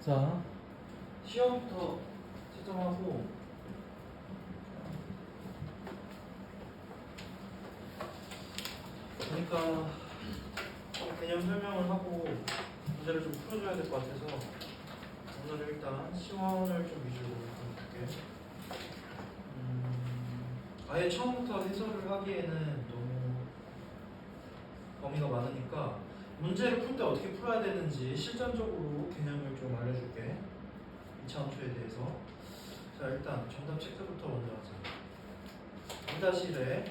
자, 시험부터 채점하고 그러니까 개념 설명을 하고 문제를 좀 풀어줘야 될 것 같아서 오늘은 일단 시원을 좀 위주로 볼게. 아예 처음부터 해설을 하기에는 너무 범위가 많으니까 문제를 풀 때 어떻게 풀어야 되는지 실전적으로 개념을 좀 알려줄게. 이차함수에 대해서. 자, 일단 정답 체크부터 먼저 하자. 2-1에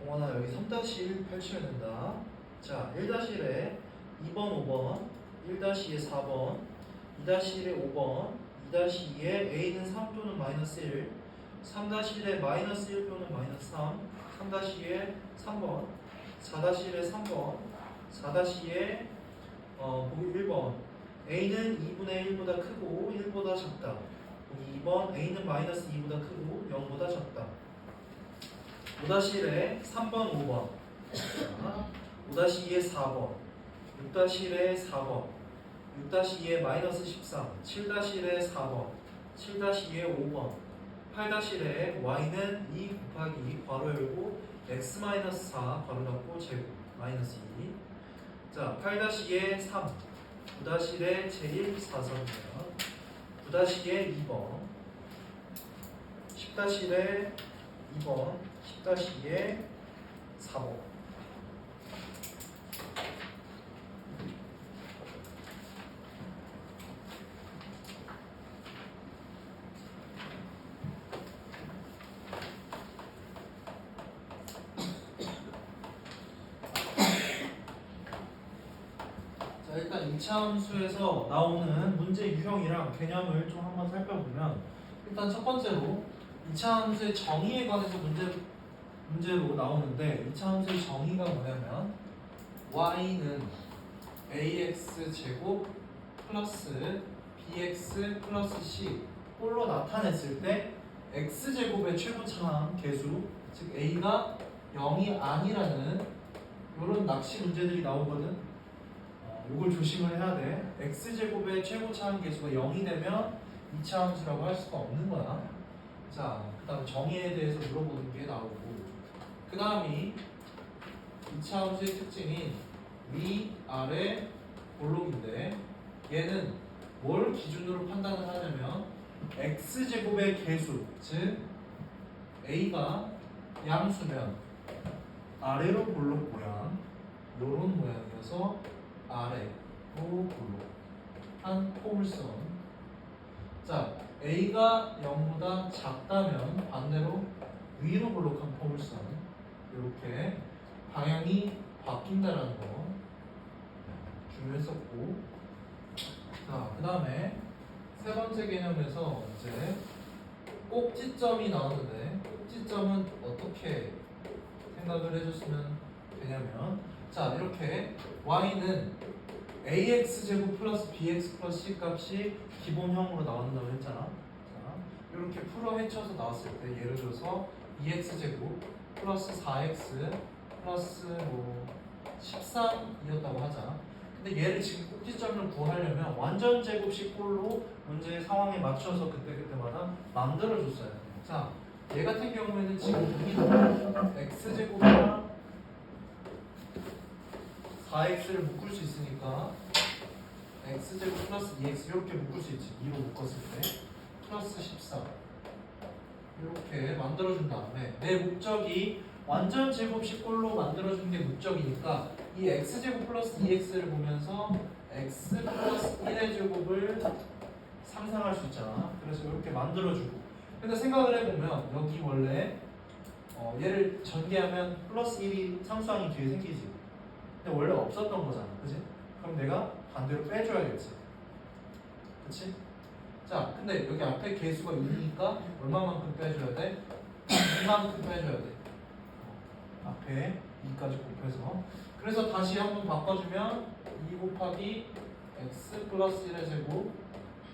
동원아 여기 3-1 펼치면 된다. 자, 1-1에 2번, 5번, 1-2에 4번, 2-1에 5번, 2-2에 a는 3 또는 마이너스 1, 3-1에 마이너스 1 또는 마이너스 3, 3-2에 3번, 4-1에 3번, 4-2에 보기 1번 a는 2분의 1보다 크고 1보다 작다. 보기 2번 a는 마이너스 2보다 크고 0보다 작다. 5-1에 3번, 5번, 5-2에 4번, 6-1에 4번, 6-2에 마이너스 13, 7-1에 4번, 7-2에 5번, 8-1에 y는 2 곱하기 괄호 열고 x-4 괄호 닫고 제곱 마이너스 2. 자, 8-2에 3, 9-1에 제1 4선이에요. 9-2에 2번, 10-1에 2번, 10-2에 4번. 자, 일단 2차 함수에서 나오는 문제 유형이랑 개념을 좀 한번 살펴보면 일단 첫 번째로 2차 함수의 정의에 관해서 문제로 나오는데 2차 함수의 정의가 뭐냐면 y는 ax 제곱 플러스 bx 플러스 c 꼴로 나타냈을 때 x 제곱의 최고차항 계수 즉 a가 0이 아니라는 이런 낚시 문제들이 나오거든. 이걸 조심을 해야 돼. x 제곱의 최고차항 계수가 0이 되면 2차 함수라고 할 수가 없는 거야. 자, 그 다음 정의에 대해서 물어보는 게 나오고 그 다음이 2차 함수의 특징인 위, 아래, 볼록인데 얘는 뭘 기준으로 판단을 하냐면 x제곱의 계수 즉 a가 양수면 아래로 볼록 모양 요런 모양이어서 아래로 볼록 한 포물선. 자, a가 0보다 작다면 반대로 위로 볼록한 포물선 이렇게 방향이 바뀐다라는 거 중요했었고. 자, 그 다음에 세 번째 개념에서 이제 꼭지점이 나오는데 꼭지점은 어떻게 생각을 해줬으면 되냐면 자, 이렇게 y는 ax제곱 플러스 bx 플러스 c 값이 기본형으로 나온다고 했잖아. 자, 이렇게 풀어 헤쳐서 나왔을 때 예를 들어서 2x제곱 플러스 4x 플러스 13이었다고 하자. 근데 얘를 지금 꼭지점을 구하려면 완전 제곱식 꼴로 문제의 상황에 맞춰서 그때마다 만들어줬어야 돼. 자, 얘 같은 경우에는 지금 x제곱이랑 4x를 묶을 수 있으니까 x제곱 플러스 2x 이렇게 묶을 수 있지. 2로 묶었을 때 플러스 14 이렇게 만들어준 다음에 내 목적이 완전 제곱식 꼴로 만들어준 게 목적이니까 이 x제곱 플러스 2x를 보면서 x 플러스 1의 제곱을 상상할 수 있잖아. 그래서 이렇게 만들어주고. 근데 생각을 해보면 여기 원래 얘를 전개하면 플러스 1이 상수항이 뒤에 생기지. 근데 원래 없었던 거잖아. 그치? 그럼 내가 반대로 빼줘야겠지. 그치? 자, 근데 여기 앞에 개수가 2니까 얼마만큼 빼줘야 돼? 이만큼 빼줘야 돼. 앞에 2까지 곱해서. 그래서 다시 한번 바꿔주면 2 곱하기 x 플러스 1의 제곱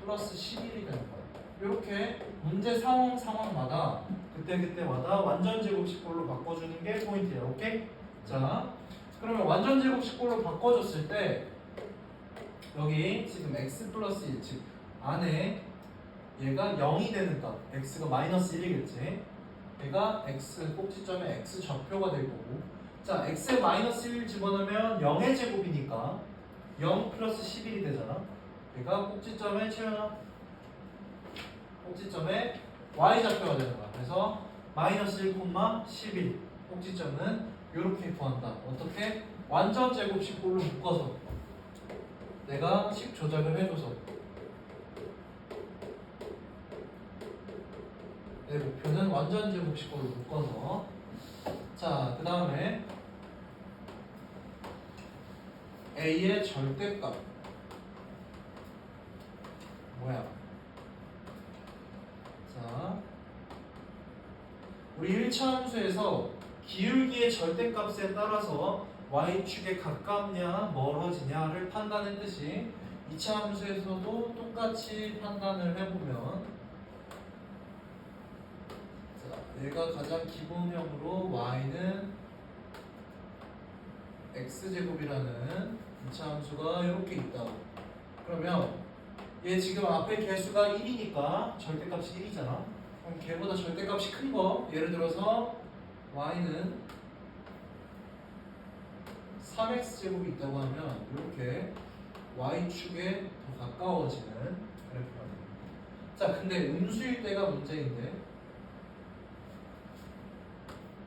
플러스 11이 되는 거예요. 이렇게 문제 상황마다 그때마다 완전 제곱식꼴로 바꿔주는 게 포인트예요. 오케이? 자, 그러면 완전 제곱식꼴로 바꿔줬을 때 여기 지금 x 플러스 1, 즉 안에 얘가 0이 되는 값, x가 마이너스 1이겠지. 얘가 x 꼭지점에 x 좌표가 될 거고, 자 x에 마이너스 1 집어넣으면 0의 제곱이니까 0 플러스 11이 되잖아. 얘가 꼭지점에 채워놔. 꼭지점에 y 좌표가 되는 거야. 그래서 마이너스 1, 11 꼭지점은 이렇게 구한다. 어떻게? 완전 제곱식꼴로 묶어서 내가 식 조작을 해줘서 내 목표는 완전 제곱식꼴로 묶어서. 자, 그 다음에 a의 절대값 뭐야? 자, 우리 1차 함수에서 기울기의 절대값에 따라서 y축에 가깝냐 멀어지냐를 판단했듯이 2차 함수에서도 똑같이 판단을 해보면, 자, 얘가 가장 기본형으로 y는 x제곱이라는 2차 함수가 이렇게 있다. 그러면 얘 지금 앞에 개수가 1이니까 절대값이 1이잖아. 그럼 걔보다 절대값이 큰 거, 예를 들어서 y는 3x제곱이 있다고 하면 이렇게 y축에 더 가까워지는 그래프가 됩니다. 자, 근데 음수일 때가 문제인데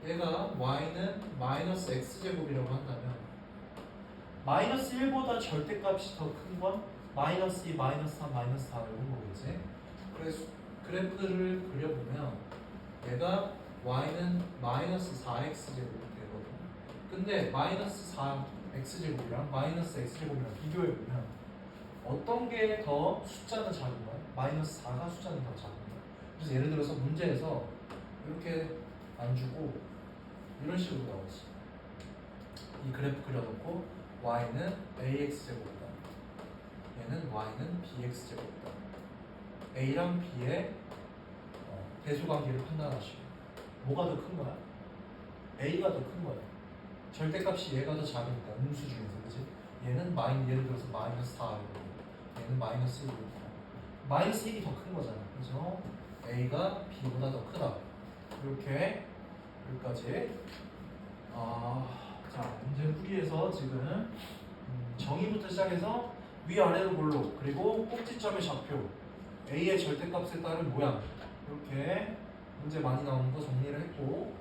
얘가 y는 마이너스 x제곱이라고 한다면 마이너스 1보다 절대값이 더 큰 건 마이너스 2, 마이너스 3, 마이너스 4 이런 거겠지. 그래서 그래프를 그려보면 얘가 y는 마이너스 4x제곱이 되거든. 근데 마이너스 4x제곱이랑 마이너스 x제곱이랑 비교해보면 어떤 게 더 숫자는 작은 거야? 마이너스 4가 숫자는 더 작은 거야. 그래서 예를 들어서 문제에서 이렇게 안 주고 이런 식으로 나오지. 이 그래프 그려놓고 y는 ax제곱이다, 얘는 y는 bx제곱이다. a랑 b의 대소관계를 판단하시고 뭐가 더 큰 거야? a가 더 큰 거야. 절대값이 얘가 더 작으니까 음수 중에서, 그치? 얘는 예를 들어서 마이너스 4이고 얘는 마이너스 1이고 마이너스 1이 더 큰 거잖아. 그래서 a가 b보다 더 크다. 이렇게 여기까지. 자, 문제 풀이에서 지금 정의부터 시작해서 위아래로 볼록, 그리고 꼭지점의 좌표, a의 절대값에 따른 모양, 이렇게 문제 많이 나오는 거 정리를 했고,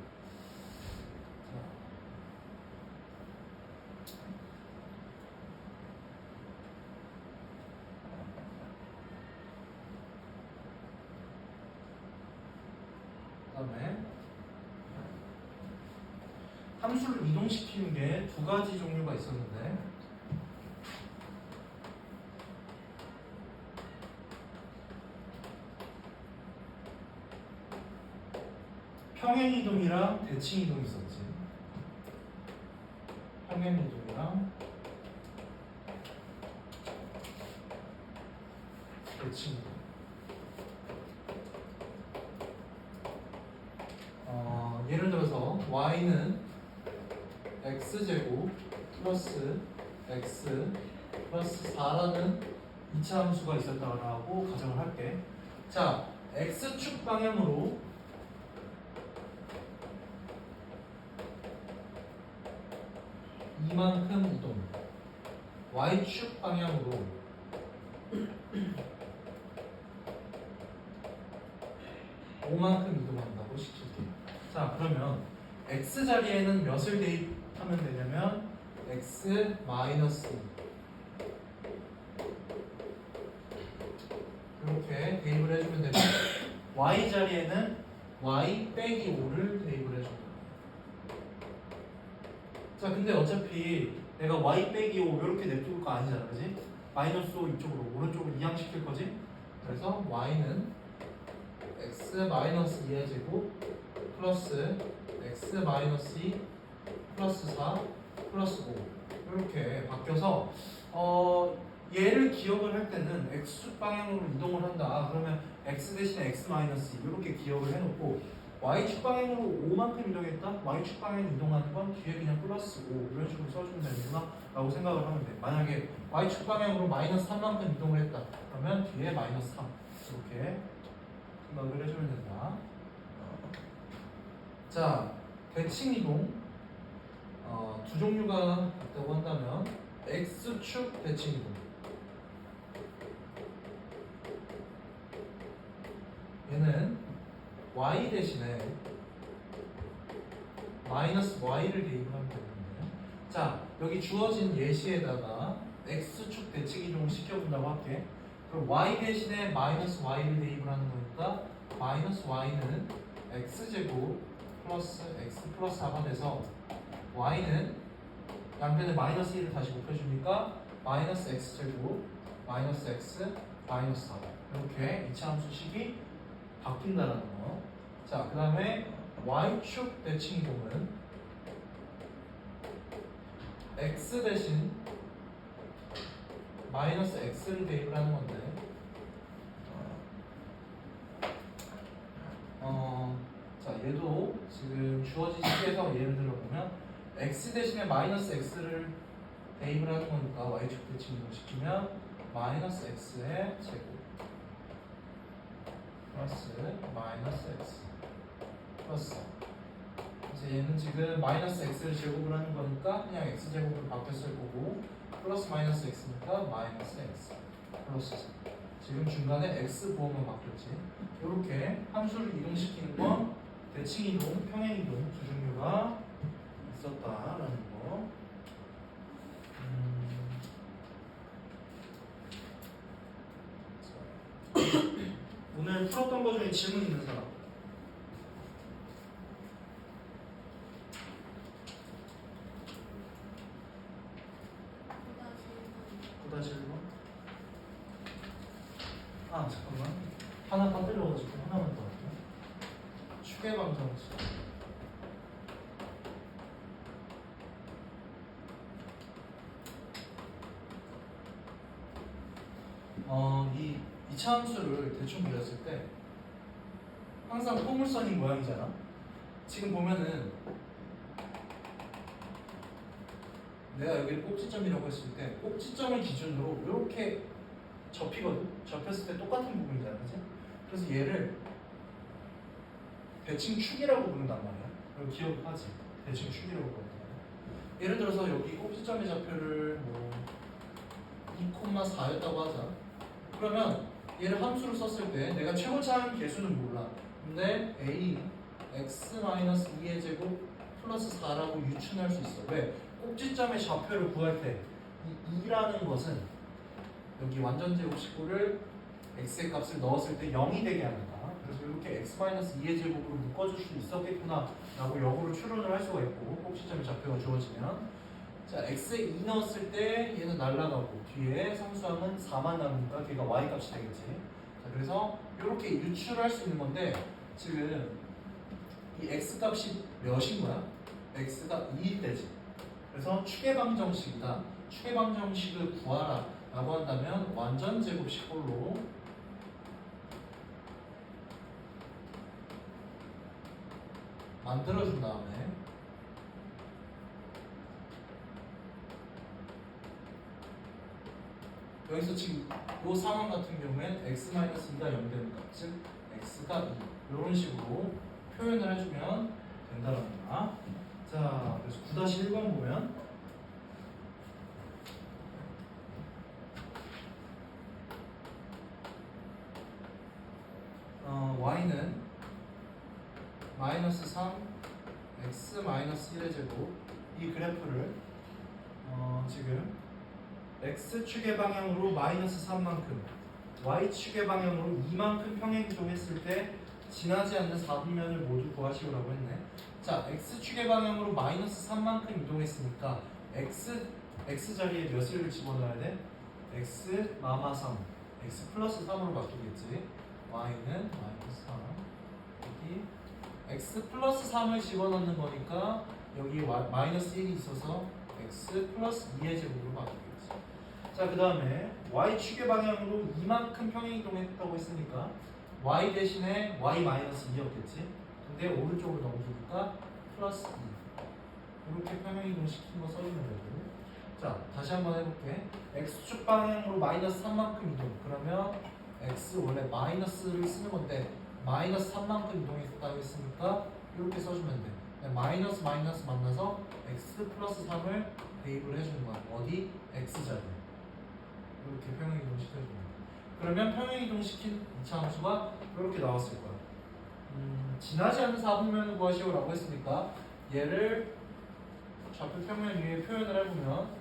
그다음에 함수를 이동시키는 게 두 가지 종류가 있었는데, 평행 이동이랑 대칭 이동이 있었지. 평행 이동이랑 대칭 이동. 예를 들어서 y는 x제곱 플러스 x 플러스 4라는 2차 함수가 있었다고 가정을 할게. 자, x축 방향으로 이만큼 이동, y축 방향으로 오만큼 이동한다고 시킬게. 자, 그러면 x 자리에는 몇을 대입하면 되냐면 x 마이너스 2 이렇게 대입을 해주면 되고, y 자리에는 y 빼기 5를 대입을 해줍니다. 자, 근데 어차피 내가 y 빼기 5 이렇게 냅둘 거 아니잖아, 그지? 마이너스 5 이쪽으로 오른쪽으로 이항시킬 거지? 그래서 y는 x 마이너스 2의 제곱 플러스 x 마이너스 2 플러스 4 플러스 5 이렇게 바뀌어서 얘를 기억을 할 때는 x축 방향으로 이동을 한다. 그러면 x 대신에 x 마이너스 2 이렇게 기억을 해놓고 y축 방향으로 5만큼 이동했다. y축 방향 이동하는 건 뒤에 그냥 플러스 5 이런 식으로 써주면 되는구나 라고 생각을 하면 돼. 만약에 y축 방향으로 마이너스 3만큼 이동을 했다. 그러면 뒤에 마이너스 3 이렇게 생각을 해주면 된다. 자, 대칭 이동 두 종류가 있다고 한다면 x축 대칭 이동 얘는 y 대신에 마이너스 y를 대입을 하면 되거든요. 자, 여기 주어진 예시에다가 x축 대칭 이동을 시켜본다고 할게. 그럼 y 대신에 마이너스 y를 대입을 하는 거니까 마이너스 y는 x제곱 플러스 x 플러스 4가 돼서 y는 양변에 마이너스 1을 다시 곱해주니까 마이너스 x제곱 마이너스 x 마이너스 4 이렇게 이차함수식이 바뀐다라는 거. 자, 그 다음에 y축 대칭 이동은 x 대신 마이너스 x를 대입을 하는 건데 자, 얘도 지금 주어진 식에서 예를 들어보면 x 대신에 마이너스 x를 대입을 하는 거니까 y축 대칭 이동 시키면 마이너스 x의 제곱 플러스 마이너스 x 플러스 그래서 얘는 지금 마이너스 x를 제곱을 하는 거니까 그냥 x제곱으로 바뀌었을 거고 플러스 마이너스 x니까 마이너스 x 플러스 지금 중간에 x 부호만 바뀌었지. 이렇게 함수를 이동시키는 건 대칭 이동, 평행 이동 두 종류가 있었다라는 거. 오늘 풀었던 거 중에 질문 있는 사람? 보다 질문? 아, 잠깐만. 하나 빠뜨려가지고 하나만 더 할게요. 추계 방정식. 이 이차함수를 대충 그렸을 때 항상 포물선인 모양이잖아. 지금 보면은 내가 여기를 꼭지점이라고 했을 때 꼭지점을 기준으로 이렇게 접히거든. 접혔을 때 똑같은 부분이잖아, 그치? 그래서 얘를 대칭축이라고 부른단 말이야. 이거 기억하지? 대칭축이라고 부른단 말이야. 예를 들어서 여기 꼭지점의 좌표를 뭐 2,4였다고 하자. 그러면 얘를 함수로 썼을 때 내가 최고차항 개수는 몰라. 근데 a x-2의 제곱 플러스 4라고 유추할 수 있어. 왜? 꼭지점의 좌표를 구할 때 이 2라는 것은 여기 완전 제곱식구를 x의 값을 넣었을 때 0이 되게 합니다. 그래서 이렇게 x-2의 제곱으로 묶어줄 수 있었겠구나 라고 역으로 추론을 할 수가 있고 꼭지점의 좌표가 주어지면 자, x에 2 넣었을 때 얘는 날라가고 뒤에 상수항은 4만 남으니까 걔가 y 값이 되겠지. 자, 그래서 이렇게 유추를 할 수 있는 건데 지금 이 x 값이 몇인 거야? x가 2일 때지. 그래서 추계방정식이다. 추계방정식을 구하라 라고 한다면 완전 제곱식홀로 만들어준 다음에 여기서 지금 이 상황 같은 경우엔 x-2가 0되는 값, 즉 x가 2 이런 식으로 표현을 해주면 된다는 거야. 자, 그래서 9-1번 보면 y는 마이너스 3 x 마이너스 1의 제곱 이 그래프를 지금 x축의 방향으로 마이너스 3만큼 y축의 방향으로 2만큼 평행이동했을 때 지나지 않는 4분면을 모두 구하시오라고 했네. 자, x축의 방향으로 마이너스 3만큼 이동했으니까 x 자리에 몇을 집어넣어야 돼? x 마마 3 x 플러스 3으로 바뀌겠지. y는 마이너스 3 여기 x 플러스 3을 집어넣는 거니까 여기 마이너스 1이 있어서 x 플러스 2의 제곱으로 바뀌겠지. 자, 그 다음에 y축의 방향으로 이만큼 평행이동했다고 했으니까 y 대신에 y 마이너스 2였겠지. 근데 오른쪽으로 넘기니까 플러스 2. 이렇게 평행이동 시킨 거 써주면 되고. 자, 다시 한번 해볼게. x축 방향으로 마이너스 3만큼 이동. 그러면 x 원래 마이너스를 쓰는 건데 마이너스 3만큼 이동했다고 했으니까 이렇게 써주면 돼. 마이너스 마이너스 만나서 x 플러스 3을 대입을 해주는 거야. 어디? x자리. 이렇게 평행이동 시켜주는 거야. 그러면 평행이동 시킨 이차 함수가 이렇게 나왔을 거야. 지나지 않는 4분면을 구하시오라고 했으니까 얘를 좌표 평면 위에 표현을 해보면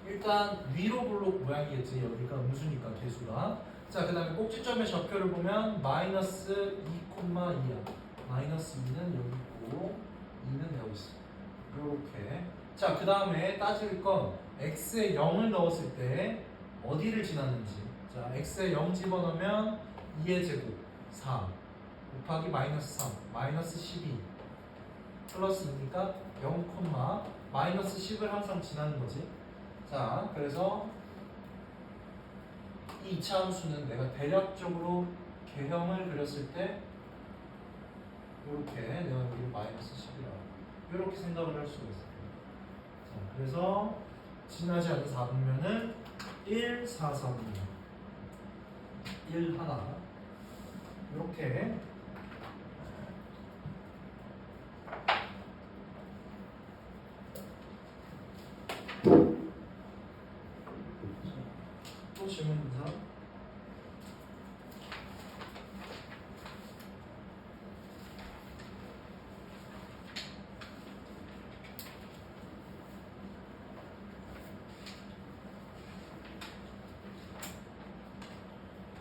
일단 위로 볼록 모양이겠지. 여기가 음수니까 개수가. 자, 그 다음에 꼭지점의 좌표를 보면 마이너스 2,2야. 마이너스 2는 여기 있고 2는 여기 있어. 이렇게. 자, 그 다음에 따질 건 x에 0을 넣었을 때 어디를 지났는지. 자, x에 0 집어넣으면 2의 제곱 4 곱하기 마이너스 3 마이너스 12 플러스 2니까 0, 마이너스 10을 항상 지나는 거지. 자, 그래서 이 2차 함수는 내가 대략적으로 개형을 그렸을 때 이렇게 내가 여기를 마이너스 10이라고 이렇게 생각을 할 수가 있어요. 자, 그래서 지나지 않는 4분면은 1, 4, 3이에요. 1 하나 이렇게 또 질문 있는 사람?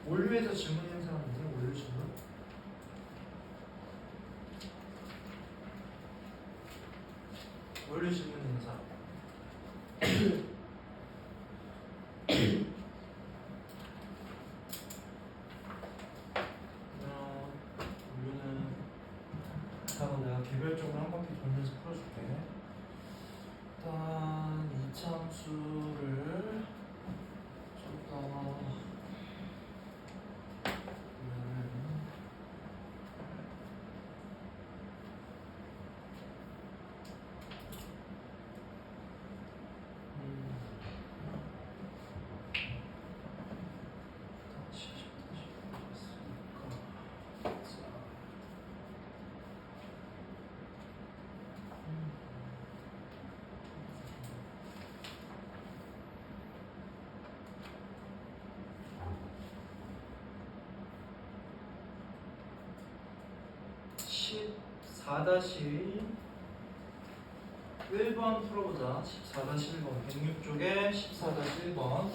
원료에서 질문 있는 사람 있나요? 원료 질문? 원료 질문 있는 사람? 원료는 잠깐 내가 개별적으로 한 바퀴 돌면서 풀어줄게. 일단 이참수를 좀더 (14-1번) 풀어보자. 14-1번 106쪽에 14-1번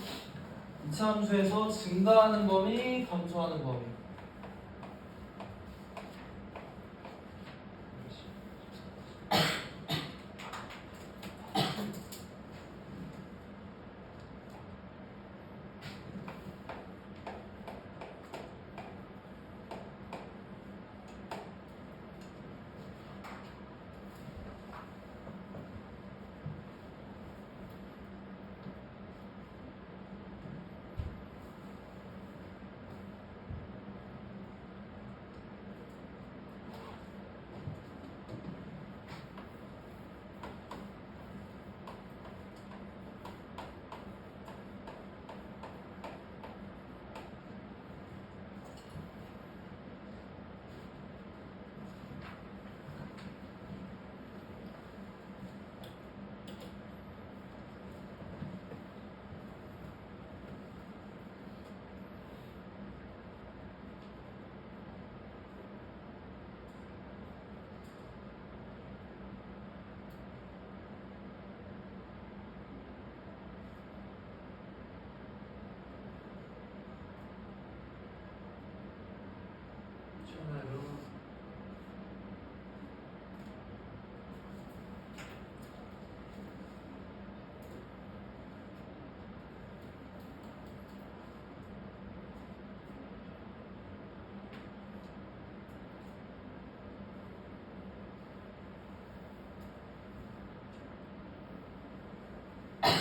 이차 함수에서 증가하는 범위, 감소하는 범위.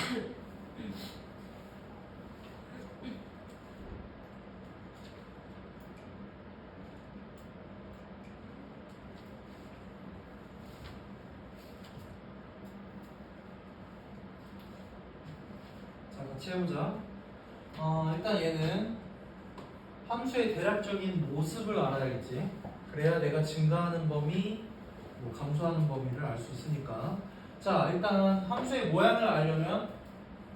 자, 같이 해보자. 일단 얘는 함수의 대략적인 모습을 알아야겠지. 그래야 내가 증가하는 범위, 뭐 감소하는 범위를 알 수 있으니까. 자, 일단 함수의 모양을 알려면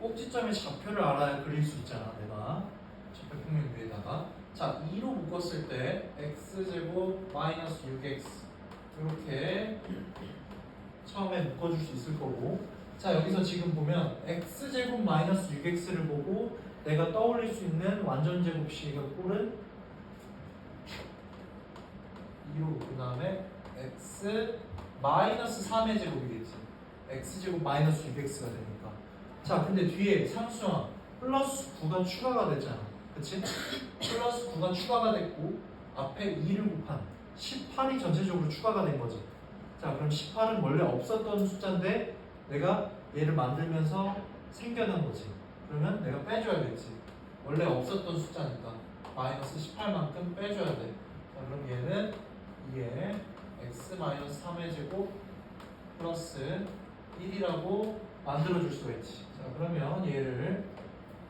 꼭지점의 좌표를 알아야 그릴 수 있잖아, 내가. 좌표 평면 위에다가. 자, 2로 묶었을 때 x제곱 마이너스 6x 이렇게 처음에 묶어줄 수 있을 거고. 자, 여기서 지금 보면 x제곱 마이너스 6x를 보고 내가 떠올릴 수 있는 완전제곱식의 꼴은 2로 그 다음에 x 마이너스 3의 제곱이겠지. x제곱 마이너스 6x가 되니까. 자, 근데 뒤에 상수항 플러스 9가 추가가 됐잖아. 그치? 플러스 9가 추가가 됐고 앞에 2를 곱한 18이 전체적으로 추가가 된 거지. 자, 그럼 18은 원래 없었던 숫자인데 내가 얘를 만들면서 생겨난 거지. 그러면 내가 빼줘야겠지. 원래 없었던 숫자니까 마이너스 18만큼 빼줘야 돼. 자, 그럼 얘는 2에 x 마이너스 3의 제곱 플러스 1이라고 만들어줄 수가 있지. 자, 그러면 얘를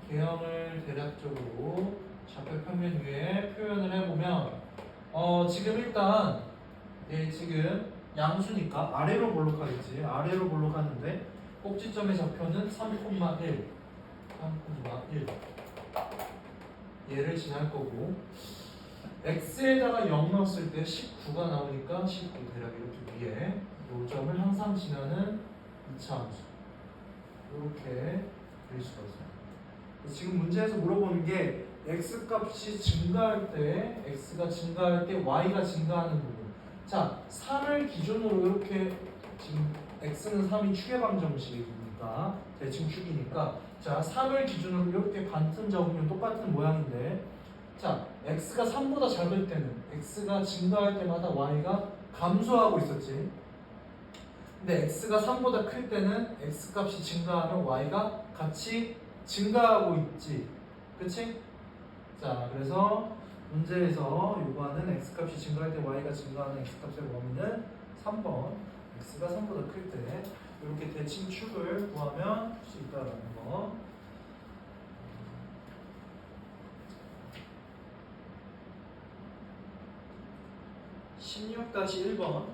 개형을 대략적으로 좌표 평면 위에 표현을 해보면 지금 일단 얘 지금 양수니까 아래로 볼록하겠지. 아래로 볼록하는데 꼭지점의 좌표는 3,1 얘를 지날 거고 x에다가 0 넣었을 때 19가 나오니까 19 대략 이렇게 위에 이 점을 항상 지나는 2차 함수 이렇게 그릴 수가 있어요. 지금 문제에서 물어보는 게 x 값이 증가할 때 x가 증가할 때 y가 증가하는 부분. 자, 3을 기준으로 이렇게 지금 x는 3이 축의 방정식이니까 대칭 축이니까 자 3을 기준으로 이렇게 반틈 접으면 똑같은 모양인데 자 x가 3보다 작을 때는 x가 증가할 때마다 y가 감소하고 있었지. 근데 x가 3보다 클 때는 x 값이 증가하면 y가 같이 증가하고 있지. 그치? 자 그래서 문제에서 요구하는 x값이 증가할 때 y가 증가하는 x값의 범위는 3번 x가 3보다 클 때 이렇게 대칭 축을 구하면 할 수 있다라는 거. 16-1번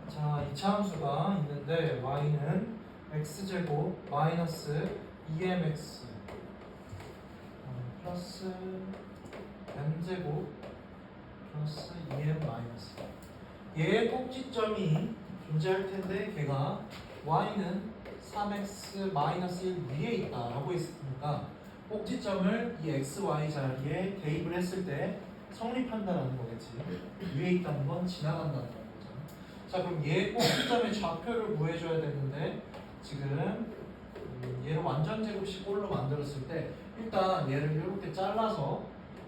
자, 2차 함수가 있는데 y는 x제곱 마이너스 2mx 플러스 m제곱 플러스 2m 마이너스 얘의 꼭지점이 존재할 텐데 걔가 y는 3x 마이너스 1 위에 있다라고 했으니까 꼭지점을 이 xy 자리에 대입을 했을 때 성립한다라는 거겠지. 위에 있다는 건 지나간다는 거잖아. 자 그럼 얘 꼭지점의 좌표를 구해줘야 되는데 지금 얘를 완전 제곱식꼴로 만들었을 때 일단 얘를 이렇게 잘라서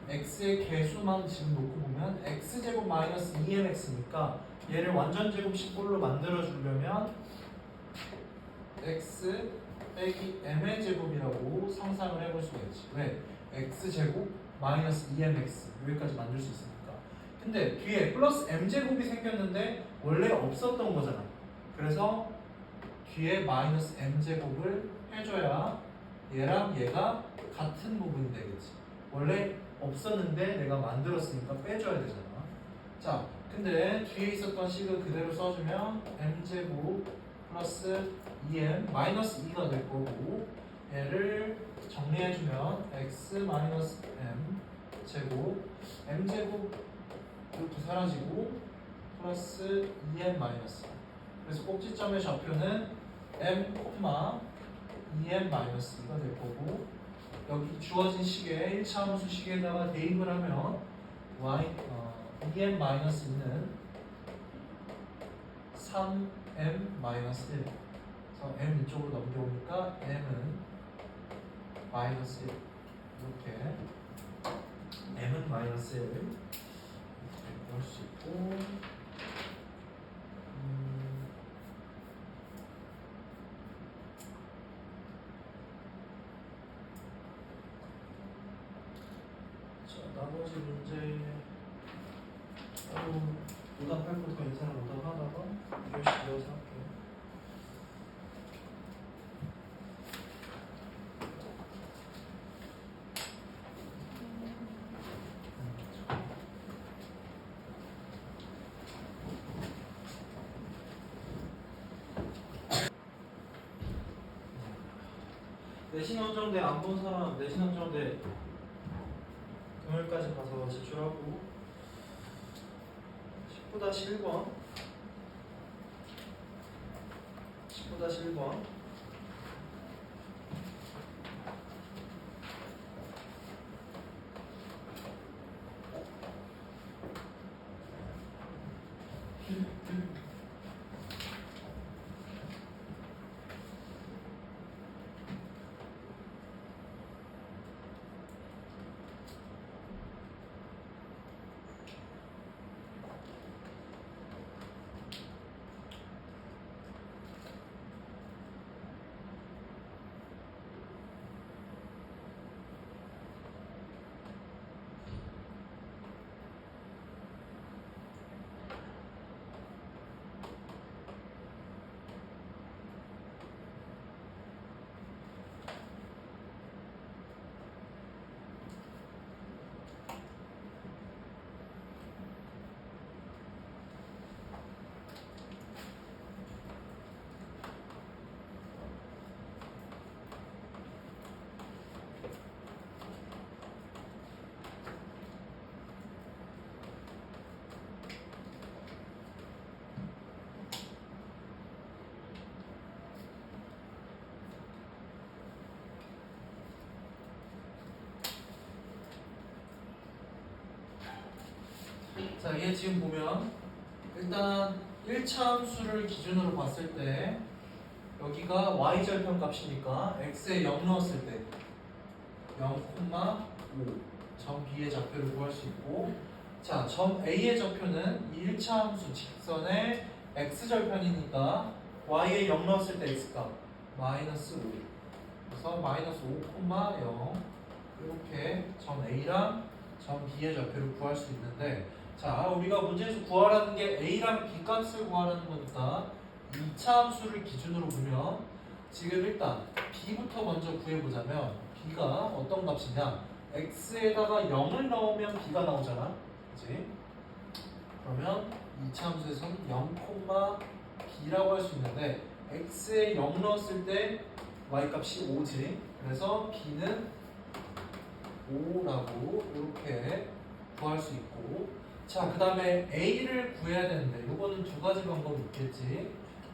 x의 개수만 지금 놓고 보면 x제곱 마이너스 2mx니까 얘를 완전 제곱식꼴로 만들어주려면 x 빼기 m의 제곱이라고 상상을 해볼 수가 있지. 왜? x제곱 마이너스 2mx 여기까지 만들 수 있으니까. 근데 뒤에 플러스 m제곱이 생겼는데 원래 없었던 거잖아. 그래서 뒤에 마이너스 m제곱을 해줘야 얘랑 얘가 같은 부분이 되겠지. 원래 없었는데 내가 만들었으니까 빼줘야 되잖아. 자, 근데 뒤에 있었던 식을 그대로 써주면 m제곱 플러스 2m 마이너스 2가 될 거고 얘를 정리해주면 x 마이너스 m 제곱 m제곱 이렇게 사라지고 플러스 2m 마이너스. 그래서 꼭지점의 좌표는 m, 2m 마이너스 2가 될 거고 여기 주어진 식에 1차 함수 식에다가 대입을 하면 y 2m 마이너스 2는 3m 마이너스 1. 그래서 m 이쪽으로 넘겨오니까 m은 마이너스 1. 이렇게 m은 마이너스 1 이렇게 볼 수 있고 나머지 문제 오답할 거 괜찮아 오답하다가 열심히 이어서 할게요. 내신 원정대 안 본 사람 내신 원정대 금요일까지 가서 제출하고 19-1번 19-1번 자, 얘 지금 보면 일단 1차 함수를 기준으로 봤을 때 여기가 y절편 값이니까 x에 0 넣었을 때 0,5 점 B의 좌표를 구할 수 있고 자, 점 A의 좌표는 이 1차 함수 직선의 x절편이니까 y에 0 넣었을 때 x값 마이너스 5 그래서 마이너스 5,0 이렇게 점 A랑 점 B의 좌표를 구할 수 있는데 자, 우리가 문제에서 구하라는 게 A랑 B 값을 구하라는 거니까 2차 함수를 기준으로 보면 지금 일단 B부터 먼저 구해보자면 B가 어떤 값이냐 X에다가 0을 넣으면 B가 나오잖아 그치? 그러면 2차 함수에서는 0, B라고 할 수 있는데 X에 0 넣었을 때 Y값이 5지 그래서 B는 5라고 이렇게 구할 수 있고 자, 그 다음에 A를 구해야 되는데 이거는 두 가지 방법이 있겠지.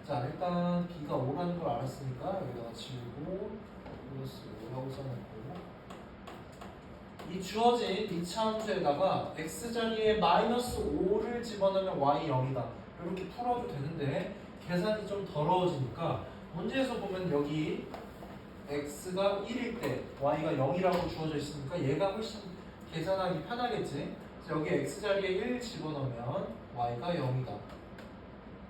자, 일단 B가 5라는 걸 알았으니까 여기다가 지우고 플러스 5라고 써놓고 이 주어진 2차 함수에다가 X자리에 마이너스 5를 집어넣으면 Y 0이다. 이렇게 풀어도 되는데 계산이 좀 더러워지니까 문제에서 보면 여기 x가 1일 때 y가 0이라고 주어져 있으니까 얘가 훨씬 계산하기 편하겠지. 그래서 여기 x 자리에 1 집어넣으면 y가 0이다.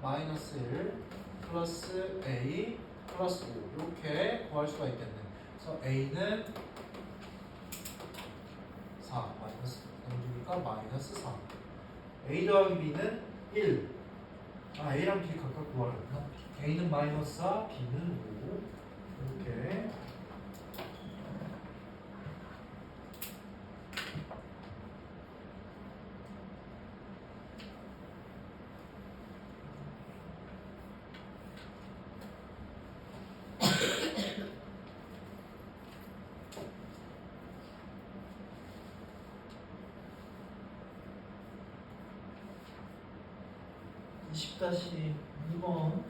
마이너스 1 플러스 a 플러스 5 이렇게 구할 수가 있겠네. 그래서 a는 4 마이너스 넘기니까 마이너스 4 a 더하기 b는 1 a랑 b 각각 구하랬구나. a는 마이너스 4 b는 5 이렇게 다시 2번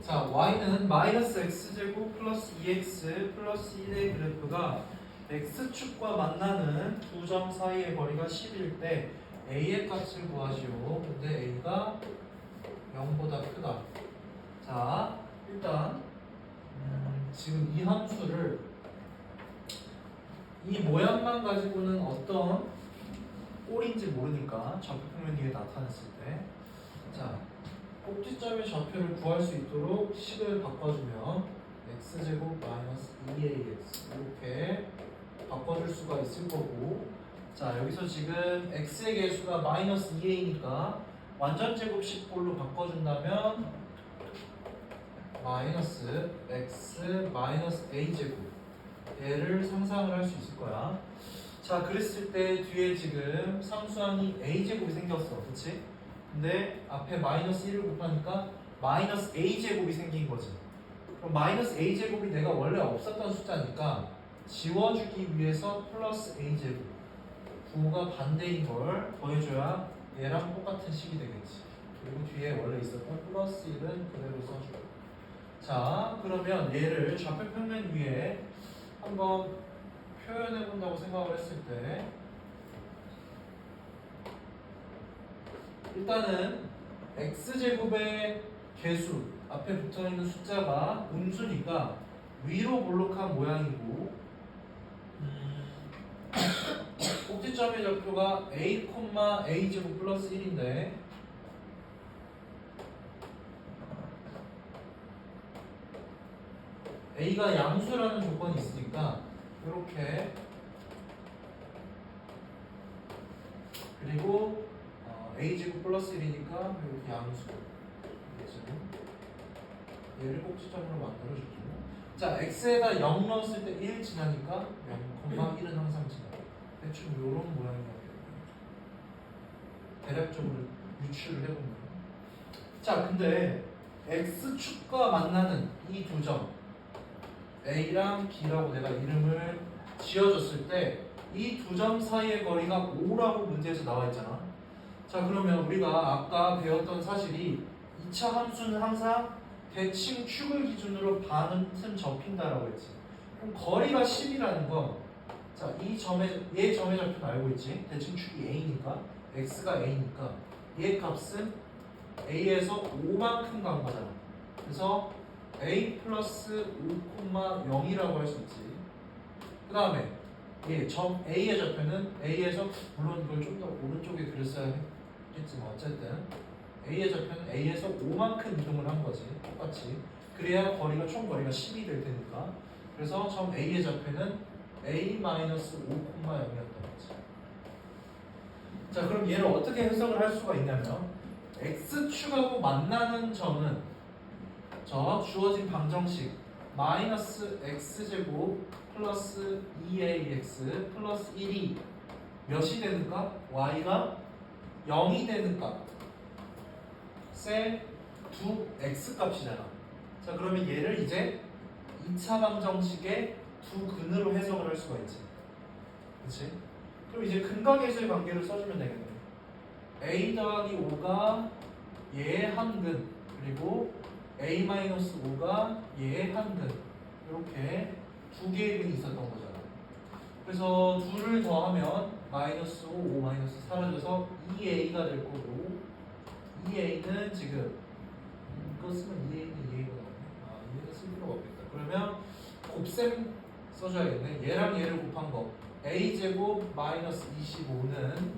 자, y는 마이너스 x제곱 플러스 2x 플러스 1의 그래프가 x축과 만나는 두 점 사이의 거리가 10일 때 a의 값을 구하시오. 근데 a가 0보다 크다. 자, 일단 지금 이 함수를 이 모양만 가지고는 어떤 꼴인지 모르니까 좌표평면 위에 나타냈을 때 자, 꼭지점의 좌표를 구할 수 있도록 식을 바꿔주면 x제곱 마이너스 2ax 이렇게 바꿔줄 수가 있을 거고, 자 여기서 지금 x의 개수가 마이너스 2a니까 완전제곱식꼴로 바꿔준다면 마이너스 x 마이너스 a제곱 얘를 상상을 할 수 있을 거야. 자 그랬을 때 뒤에 지금 상수항이 a제곱이 생겼어, 그치? 근데 앞에 마이너스 1을 곱하니까 마이너스 a제곱이 생긴 거지. 그럼 마이너스 a제곱이 내가 원래 없었던 숫자니까 지워주기 위해서 플러스 a제곱 부호가 반대인 걸 보여줘야 얘랑 똑같은 식이 되겠지. 그리고 뒤에 원래 있었던 플러스 1은 그대로 써주고. 자 그러면 얘를 좌표 평면 위에 한번 표현해 본다고 생각을 했을 때, 일단은 x제곱의 개수 앞에 붙어있는 숫자가 음수니까 위로 볼록한 모양이고, 꼭지점의 좌표가 a, a제곱 플러스 1인데 a가 양수라는 조건이 있으니까 이렇게, 그리고 a제곱 플러스 1이니까 이렇게 양수, 얘를 꼭지점으로 만들어주고, 자 x에다 0 넣었을 때 1 지나니까 0,1은 항상 지나요. 대충 이런 모양이라고 대략적으로 유추를 해보면, 자 근데 x축과 만나는 이 두 점 a랑 b라고 내가 이름을 지어줬을 때 이 두 점 사이의 거리가 5라고 문제에서 나와 있잖아. 자 그러면 우리가 아까 배웠던 사실이 2차 함수는 항상 대칭 축을 기준으로 반은 틈 접힌다라고 했지. 그럼 거리가 10이라는 건, 자 이 점의 얘 점의 좌표는 알고 있지. 대칭 축이 a니까 x가 a니까 얘 값은 a에서 5만큼 간 거잖아. 그래서 a 플러스 5,0이라고 할 수 있지. 그 다음에 점 a의 좌표는 a에서, 물론 이걸 좀 더 오른쪽에 그렸어야 했겠지만 어쨌든 a의 좌표는 a에서 5만큼 이동을 한 거지. 똑같이. 그래야 거리가 총 거리가 10이 될 테니까. 그래서 점 a의 좌표는 a-5,0이었던 거지. 자 그럼 얘를 어떻게 해석을 할 수가 있냐면, x축하고 만나는 점은 저 주어진 방정식 마이너스 x제곱 플러스 2ax 플러스 1이 몇이 되는 값? y가 0이 되는 값의 두 x 값이잖아. 자 그러면 얘를 이제 2차 방정식의 두 근으로 해석을 할 수가 있지. 그치? 그럼 이제 근각에서의 관계를 써주면 되겠네. a 더하기 5가 얘의 한 근, 그리고 a-5가 얘의 한 근, 이렇게 두 개의 근이 있었던 거잖아. 그래서 둘을 더하면 마이너스 5, 5 마이너스 사라져서 2a가 될 거고, 2a는 지금 이거 쓰면 2a는 2a가 나오네. 아 2a는 쓸 필요가 없겠다. 그러면 곱셈 써줘야겠네. 얘랑 얘를 곱한 거 a제곱 마이너스 25는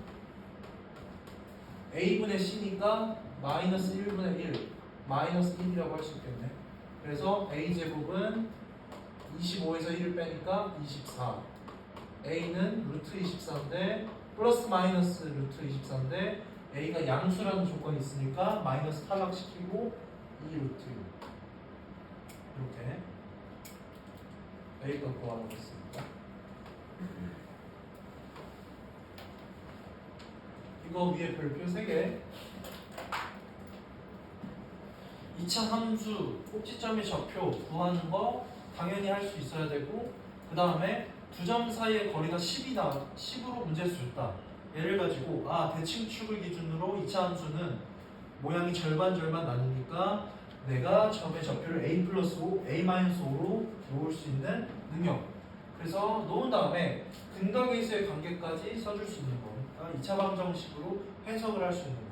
a분의 c니까 마이너스 1분의 1 마이너스 1이라고 할 수 있겠네. 그래서 a제곱은 25에서 1을 빼니까 24, a는 루트 24인데 플러스 마이너스 루트 24인데 a가 양수라는 조건이 있으니까 마이너스 탈락시키고 2 루트 6, 이렇게 a가 구하겠습니다. 이거 위에 별표 3개. 2차 함수 꼭지점의 좌표 구하는 거 당연히 할 수 있어야 되고, 그 다음에 두 점 사이의 거리가 10으로 문제에서 줬다. 얘를 가지고 대칭축을 기준으로 2차 함수는 모양이 절반 나누니까 내가 점의 좌표를 a 플러스 5, a-5로 놓을 수 있는 능력. 그래서 놓은 다음에 근각에서의 관계까지 써줄 수 있는 거니까 2차 방정식으로 해석을 할 수 있는 거.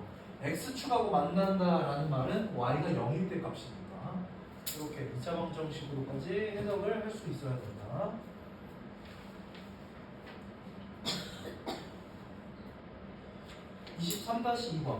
x축하고 만난다라는 말은 y가 0일 때 값이니까 이렇게 2차 방정식으로까지 해석을 할 수 있어야 된다. (23-2번)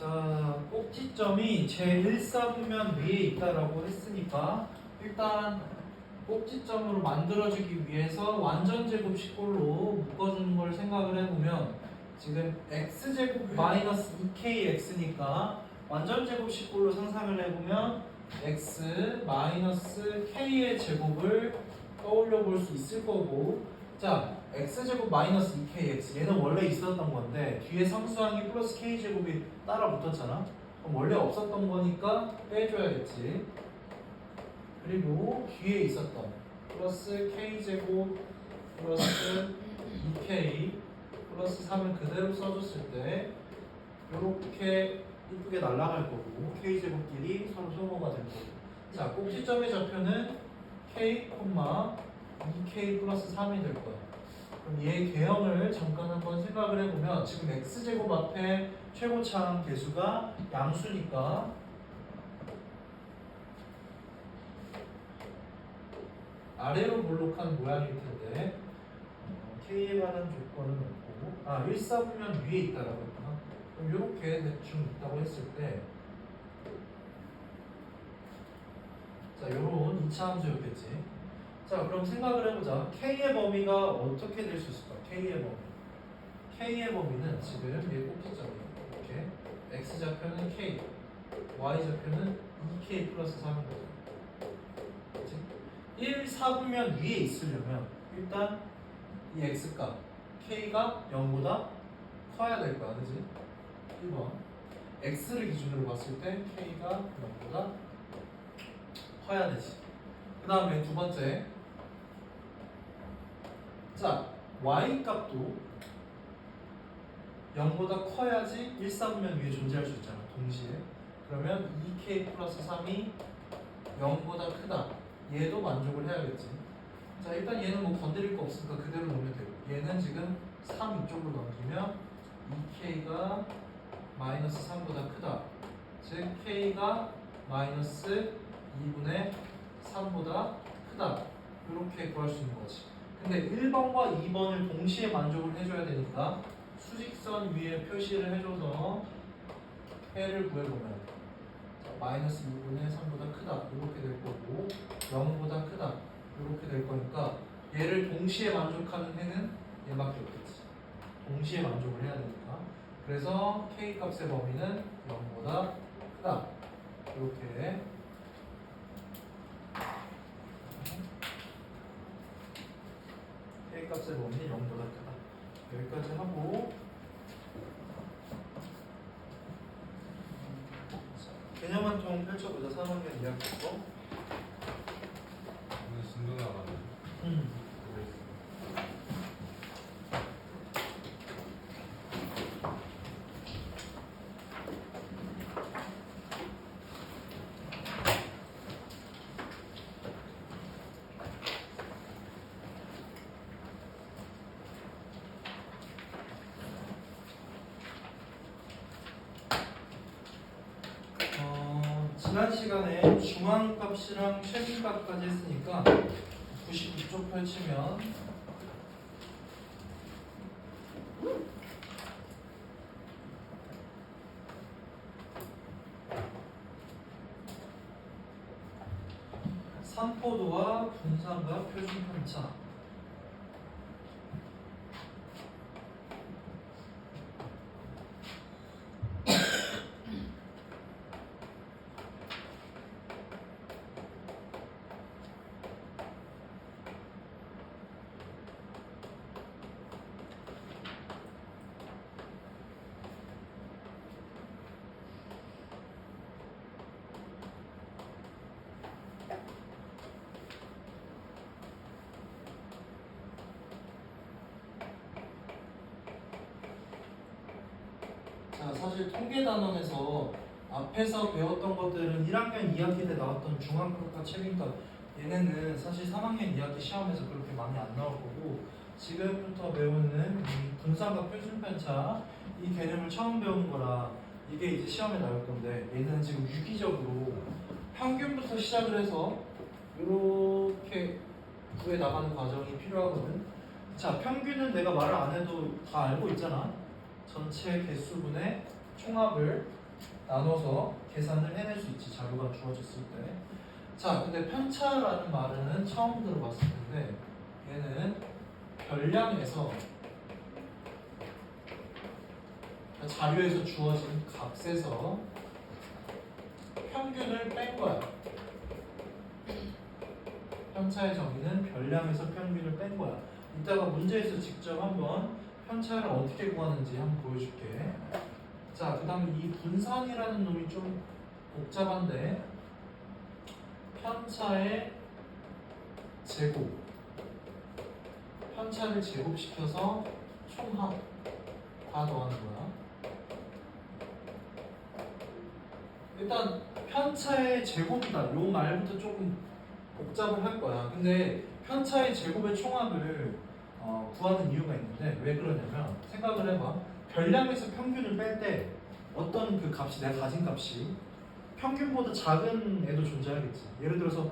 자, 꼭지점이 제1사분면 위에 있다라고 했으니까 일단 꼭지점으로 만들어주기 위해서 완전제곱식꼴로 묶어주는 걸 생각을 해보면 지금 x제곱 마이너스 2kx니까 완전제곱식꼴로 상상을 해보면 x 마이너스 k의 제곱을 떠올려 볼 수 있을 거고, 자 x제곱 마이너스 2kx 얘는 원래 있었던 건데 뒤에 상수항이 플러스 k제곱이 따라 붙었잖아. 그럼 원래 없었던 거니까 빼줘야겠지. 그리고 뒤에 있었던 플러스 k제곱 플러스 2k 플러스 3을 그대로 써줬을 때 이렇게 이쁘게 날아갈 거고 k제곱끼리 서로 소모가 될 거고, 자 꼭지점의 좌표는 k, 2k 플러스 3이 될 거야. 그럼 얘 개형을 잠깐 한번 생각을 해보면 지금 x제곱 앞에 최고차항 개수가 양수니까 아래로 볼록한 모양일 텐데 k에 관한 조건은 없고 1사분면 위에 있다라고 했구나. 그럼 이렇게 대충 있다고 했을 때 자 요런 2차 함수였겠지. 자 그럼 생각을 해보자. k의 범위가 어떻게 될 수 있을까? k의 범위는 지금 얘 꼭지점이에요. 이렇게 x좌표는 k, y좌표는 2k 플러스 3인 거죠. 그치? 1사분면 위에 있으려면 일단 이 x값 k가 0보다 커야 될 거야. 그치? 1번 x를 기준으로 봤을 때 k가 0보다 커야 되지. 그 다음에 두 번째, 자 y 값도 0보다 커야지 1사분면 위에 존재할 수 있잖아 동시에. 그러면 2k 플러스 3이 0보다 크다. 얘도 만족을 해야겠지. 자 일단 얘는 뭐 건드릴 거 없으니까 그대로 놓으면 되고, 얘는 지금 3 이쪽으로 넘기면 2k가 마이너스 3보다 크다. 즉 k가 마이너스 2분의 3보다 크다. 이렇게 구할 수 있는 거지. 근데 1번과 2번을 동시에 만족을 해줘야 되니까 수직선 위에 표시를 해줘서 해를 구해보면 마이너스 2분의 3보다 크다 이렇게 될 거고 0보다 크다 이렇게 될 거니까 얘를 동시에 만족하는 해는 얘밖에 없겠지. 동시에 만족을 해야 되니까. 그래서 k 값의 범위는 0보다 크다. 이렇게 k 값의 범위는 0보다 크다. 여기까지 하고 개념 한 통 펼쳐보자. 3학년 2학기 거. 오늘 진도 나가네. 지난 시간에 중앙값이랑 최빈값까지 했으니까 99쪽 펼치면 산포도와 분산과 표준편차. 자, 사실 통계단원에서 앞에서 배웠던 것들은 1학년 2학기 때 나왔던 중앙값과 최빈값, 얘네는 사실 3학년 2학기 시험에서 그렇게 많이 안 나올 거고, 지금부터 배우는 이 분산과 표준편차 이 개념을 처음 배우는 거라 이게 이제 시험에 나올 건데, 얘는 지금 유기적으로 평균부터 시작을 해서 이렇게 구해 나가는 과정이 필요하거든. 자, 평균은 내가 말을 안 해도 다 알고 있잖아. 전체 개수분의 총합을 나눠서 계산을 해낼 수 있지. 자료가 주어졌을 때. 자, 근데 편차라는 말은 처음 들어봤을 텐데 얘는 별량에서 자료에서 주어진 값에서 평균을 뺀 거야. 편차의 정의는 별량에서 평균을 뺀 거야. 이따가 문제에서 직접 한번 편차를 어떻게 구하는지 한번 보여줄게. 자, 그 다음에 이 분산이라는 놈이 좀 복잡한데 편차의 제곱, 편차를 제곱시켜서 총합 다 더하는 거야. 일단 편차의 제곱이다. 요 말부터 조금 복잡을 할 거야. 근데 편차의 제곱의 총합을 구하는 이유가 있는데 왜 그러냐면 생각을 해봐. 별량에서 평균을 뺄 때 어떤 그 값이 내가 가진 값이 평균보다 작은 애도 존재하겠지. 예를 들어서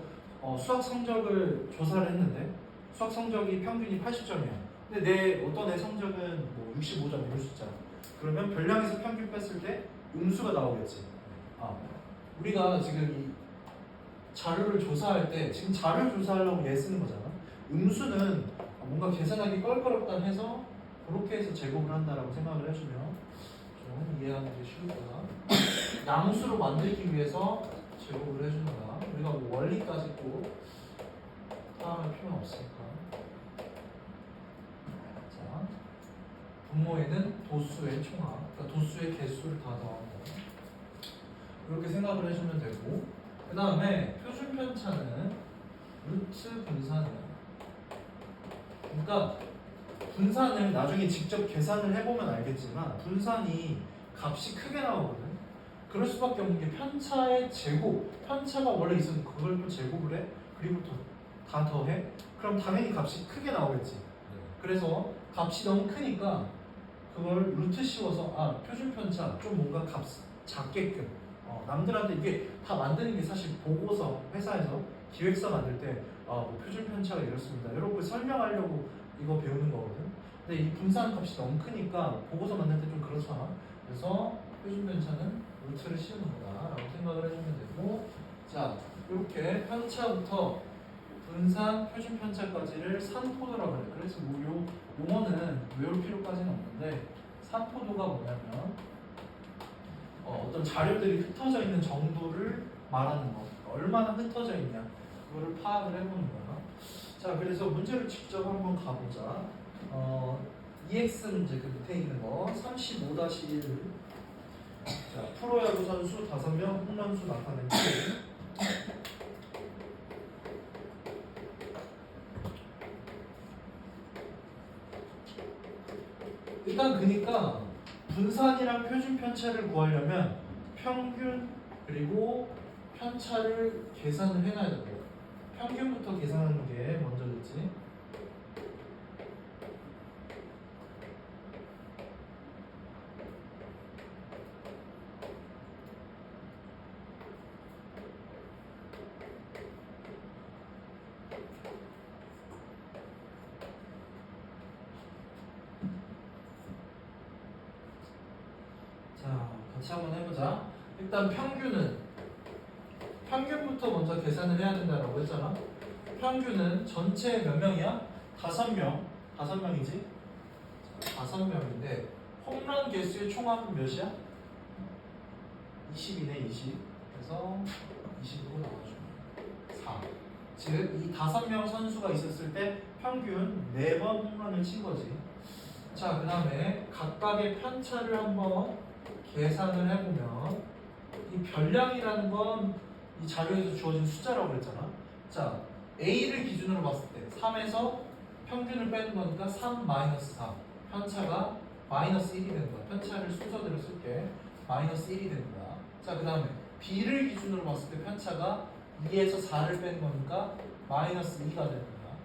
수학 성적을 조사를 했는데 수학 성적이 평균이 80점이야. 근데 내 어떤 애 성적은 뭐 65점 이럴 수 있잖아. 그러면 별량에서 평균 뺐을 때 음수가 나오겠지. 우리가 지금 이 자료를 조사할 때 지금 자료를 조사하려고 얘 쓰는 거잖아. 음수는 뭔가 계산하기 껄끄럽다 해서 그렇게 해서 제곱을 한다라고 생각을 해주면 좀 이해하는 게 쉬울 거야. 양수로 만들기 위해서 제곱을 해주는 거야. 우리가 뭐 원리까지 꼭 파악할 필요는 없으니까. 자, 분모에는 도수의 총합, 그러니까 도수의 개수를 다 더한 거. 이렇게 생각을 해주면 되고, 그 다음에 표준 편차는 루트 분산이야. 그러니까 분산을 나중에 직접 계산을 해보면 알겠지만 분산이 값이 크게 나오거든. 그럴 수밖에 없는 게 편차의 제곱, 편차가 원래 있으면 그걸 또 제곱을 해, 그리고 또 다 더해. 그럼 당연히 값이 크게 나오겠지. 그래서 값이 너무 크니까 그걸 루트 씌워서 표준 편차 좀 뭔가 값 작게끔 남들한테 이게 다 만드는 게 사실 보고서 회사에서 기획서 만들 때 뭐 표준 편차가 이렇습니다. 이런 걸 설명하려고 이거 배우는 거거든. 근데 이 분산 값이 너무 크니까 보고서 만들 때 좀 그렇잖아. 그래서 표준 편차는 루트를 씌우는 거다라고 생각을 해주면 되고, 자 이렇게 편차부터 분산, 표준 편차까지를 산포도라고 그래. 그래서 뭐 요 용어는 외울 필요까지는 없는데 산포도가 뭐냐면 어떤 자료들이 흩어져 있는 정도를 말하는 거. 얼마나 흩어져 있냐 그거를 파악을 해보는 거야. 자, 그래서 문제를 직접 한번 가보자. EX 문제 그 밑에 있는 거 35-1. 자, 프로야구 선수 5명 홈런수 나타낸 거. 일단 그니까 분산이랑 표준 편차를 구하려면 평균 그리고 편차를 계산을 해놔야 돼요. 평균부터 계산하는 게 먼저겠지. 자, 같이 한번 해보자. 일단 평균부터 먼저 계산을 해야 된다고 했잖아. 평균은 전체 몇 명이야? 5명. 5명이지? 5명인데 홈런 개수의 총합은 몇이야? 20이네, 20. 그래서 20으로 나와주면 4. 즉, 이 5명 선수가 있었을 때 평균 4번 홈런을 친 거지. 자, 그 다음에 각각의 편차를 한번 계산을 해보면 이 별량이라는 건 이 자료에서 주어진 숫자라고 그랬잖아. 자, A를 기준으로 봤을 때 3에서 평균을 빼는 거니까 3-4 편차가 -1이 되는 거야. 편차를 순서대로 쓸게. -1이 되는 거야. 자, 그 다음에 B를 기준으로 봤을 때 편차가 2에서 4를 빼는 거니까 -2가 되는 거야.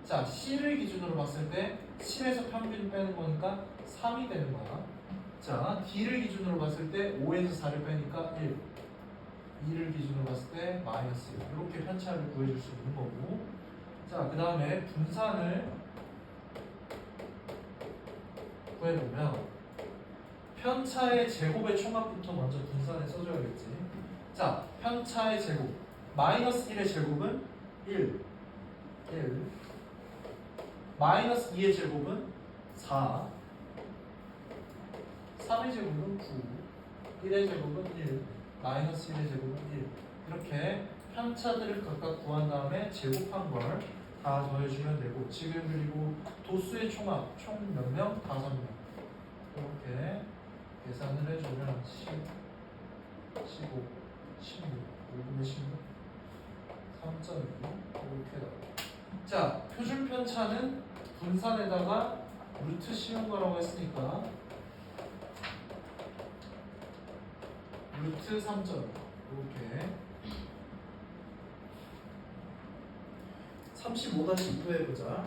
자, C를 기준으로 봤을 때 7에서 평균을 빼는 거니까 3이 되는 거야. 자, D를 기준으로 봤을 때 5에서 4를 빼니까 1. 2를 기준으로 봤을 때 -1. 이렇게 편차를 구해줄 수 있는 거고. 자, 그 다음에 분산을 구해보면 편차의 제곱의 총합부터 먼저 분산해 써줘야겠지. 자, 편차의 제곱. 마이너스 1의 제곱은 1. 마이너스 2의 제곱은 4. 3의 제곱은 9. 1의 제곱은 1. 마이너스 1의 제곱은 1. 이렇게 편차들을 각각 구한 다음에 제곱한 걸 다 더해주면 되고, 지금 그리고 도수의 총합 총 몇 명? 5명. 이렇게 계산을 해주면 10, 15, 16, 5분의 16, 3.2 이렇게 나와요. 자, 표준 편차는 분산에다가 루트 씌운 거라고 했으니까 루트 3.2 이렇게 35-2도 해보자.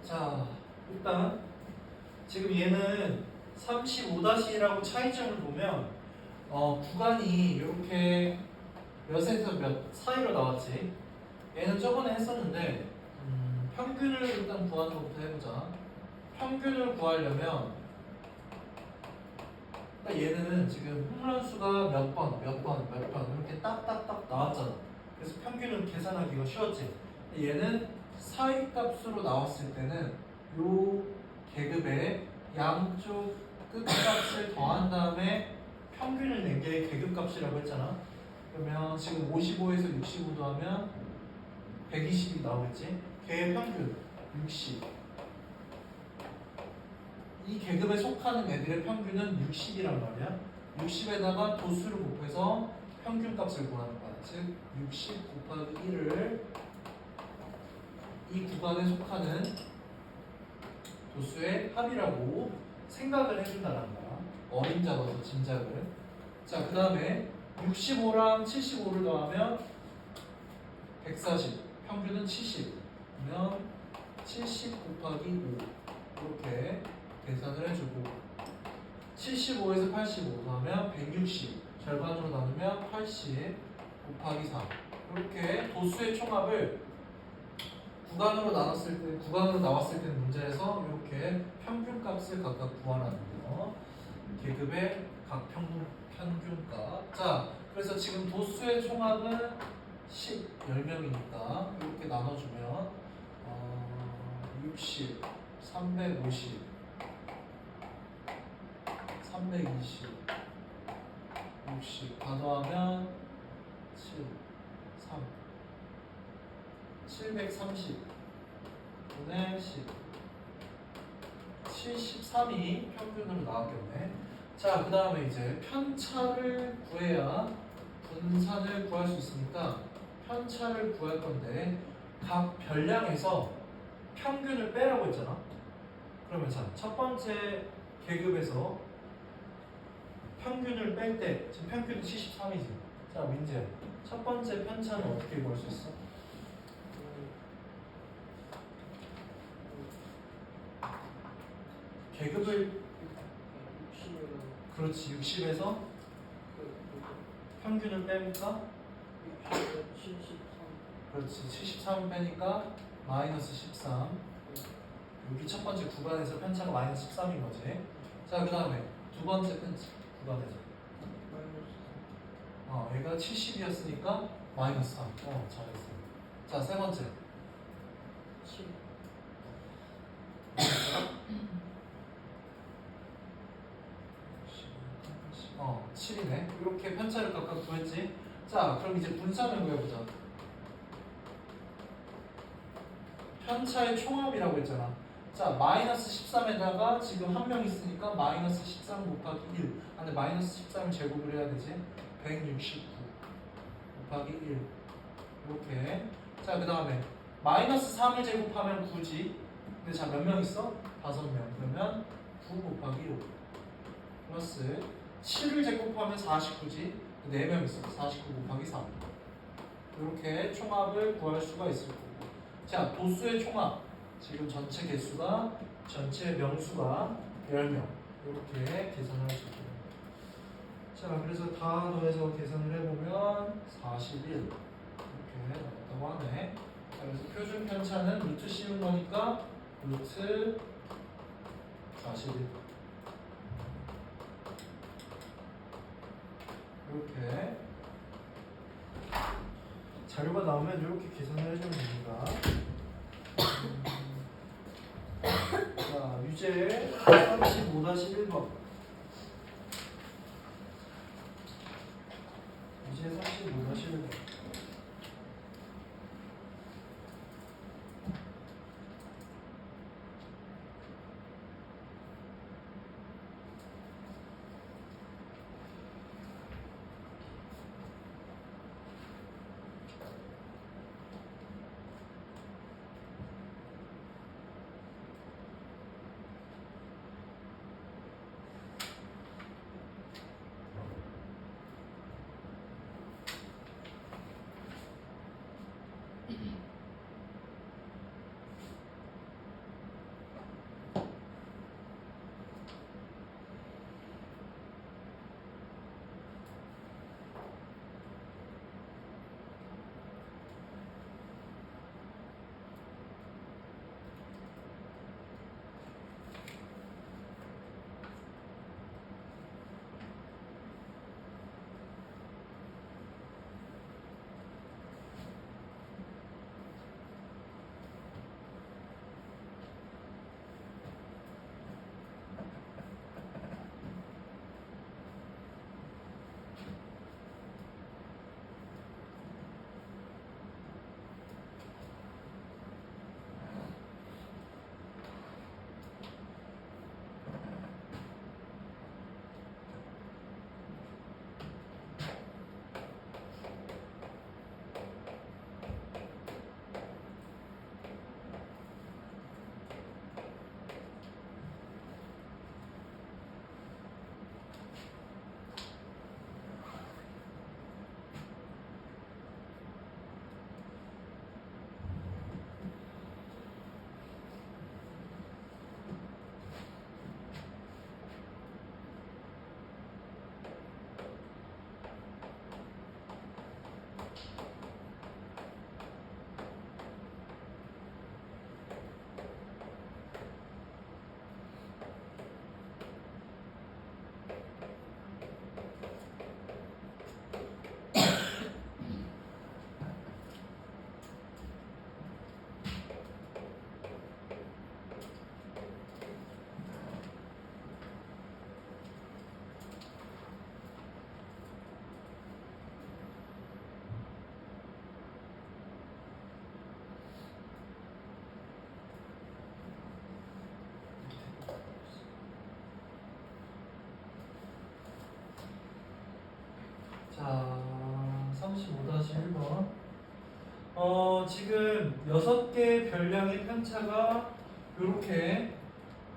자, 일단 지금 얘는 35-1하고 차이점을 보면 구간이 이렇게 몇에서 몇 사이로 나왔지. 얘는 저번에 했었는데 평균을 일단 구하는 것부터 해보자. 평균을 구하려면 얘는 지금 홈런 수가 몇 번 이렇게 딱딱딱 나왔잖아. 그래서 평균을 계산하기가 쉬웠지. 얘는 사이값으로 나왔을 때는 요 계급의 양쪽 끝값을 더한 다음에 평균을 낸 게 계급값이라고 했잖아. 그러면 지금 55에서 65 더하면 120이 나오겠지. 걔의 평균 60. 이 계급에 속하는 애들의 평균은 60이란 말이야. 60에다가 도수를 곱해서 평균값을 구하는 거야. 즉 60 곱하기 1을 이 구간에 속하는 도수의 합이라고 생각을 해준다는 거야. 어림잡아서 짐작을. 자, 그 다음에 65랑 75를 더하면 140. 평균은 70. 그러면 70 곱하기 5 이렇게 계산을 해주고 75에서 85 더하면 160. 절반으로 나누면 80 곱하기 4. 이렇게 도수의 총합을 구간으로 나왔을 때 문제에서 이렇게 평균값을 각각 구하라는 거. 계급의 각 평균값. 자, 그래서 지금 도수의 총합은 10명이니까 이렇게 나눠주면 60, 350, 320, 60 다 더하면 7, 3, 730 분의 10 73이 평균으로 나왔겠네. 자, 그 다음에 이제 편차를 구해야 분산을 구할 수 있으니까 편차를 구할 건데 각 별량에서 평균을 빼라고 했잖아. 그러면 자, 첫 번째 계급에서 평균을 뺄 때 지금 평균이 73이지. 자, 민재야, 첫 번째 편차는 어떻게 구할 수 있어? 계급을 그렇지 60에서 평균을 빼니까 그렇지 73 빼니까 마이너스 13. 여기 첫 번째 구간에서 편차가 마이너스 13인 거지. 자, 그 다음에 두 번째 편차 구간에서 얘가 70이었으니까 마이너스 3. 잘했어. 자, 세 번째 7이네. 이렇게 편차를 각각 구했지. 자, 그럼 이제 분산을 구해보자. 편차의 총합이라고 했잖아. 자, 마이너스 13에다가 지금 한 명 있으니까 마이너스 13 곱하기 1. 근데 마이너스 13을 제곱을 해야 되지. 169 곱하기 1. 이렇게. 자, 그 다음에 마이너스 3을 제곱하면 9지. 근데 자, 몇 명 있어? 5명. 그러면 9 곱하기 5 플러스 7을 제곱하면 49지. 4명 있어. 49 곱하기 3. 이렇게 총합을 구할 수가 있을 거고. 자, 도수의 총합. 지금 전체 개수가, 전체 명수가 10명. 이렇게 계산을 할 수 있고요. 자, 그래서 다 더해서 계산을 해보면 41. 이렇게 나왔다고 하네. 자, 그래서 표준 편차는 루트 씌운 거니까 루트 41. 이렇게 자료가 나오면 이렇게 계산을 해주면 됩니다. 자, 유제 35-1번. 유제 35-1번. 35-1번. 지금 6개의 별량의 편차가 이렇게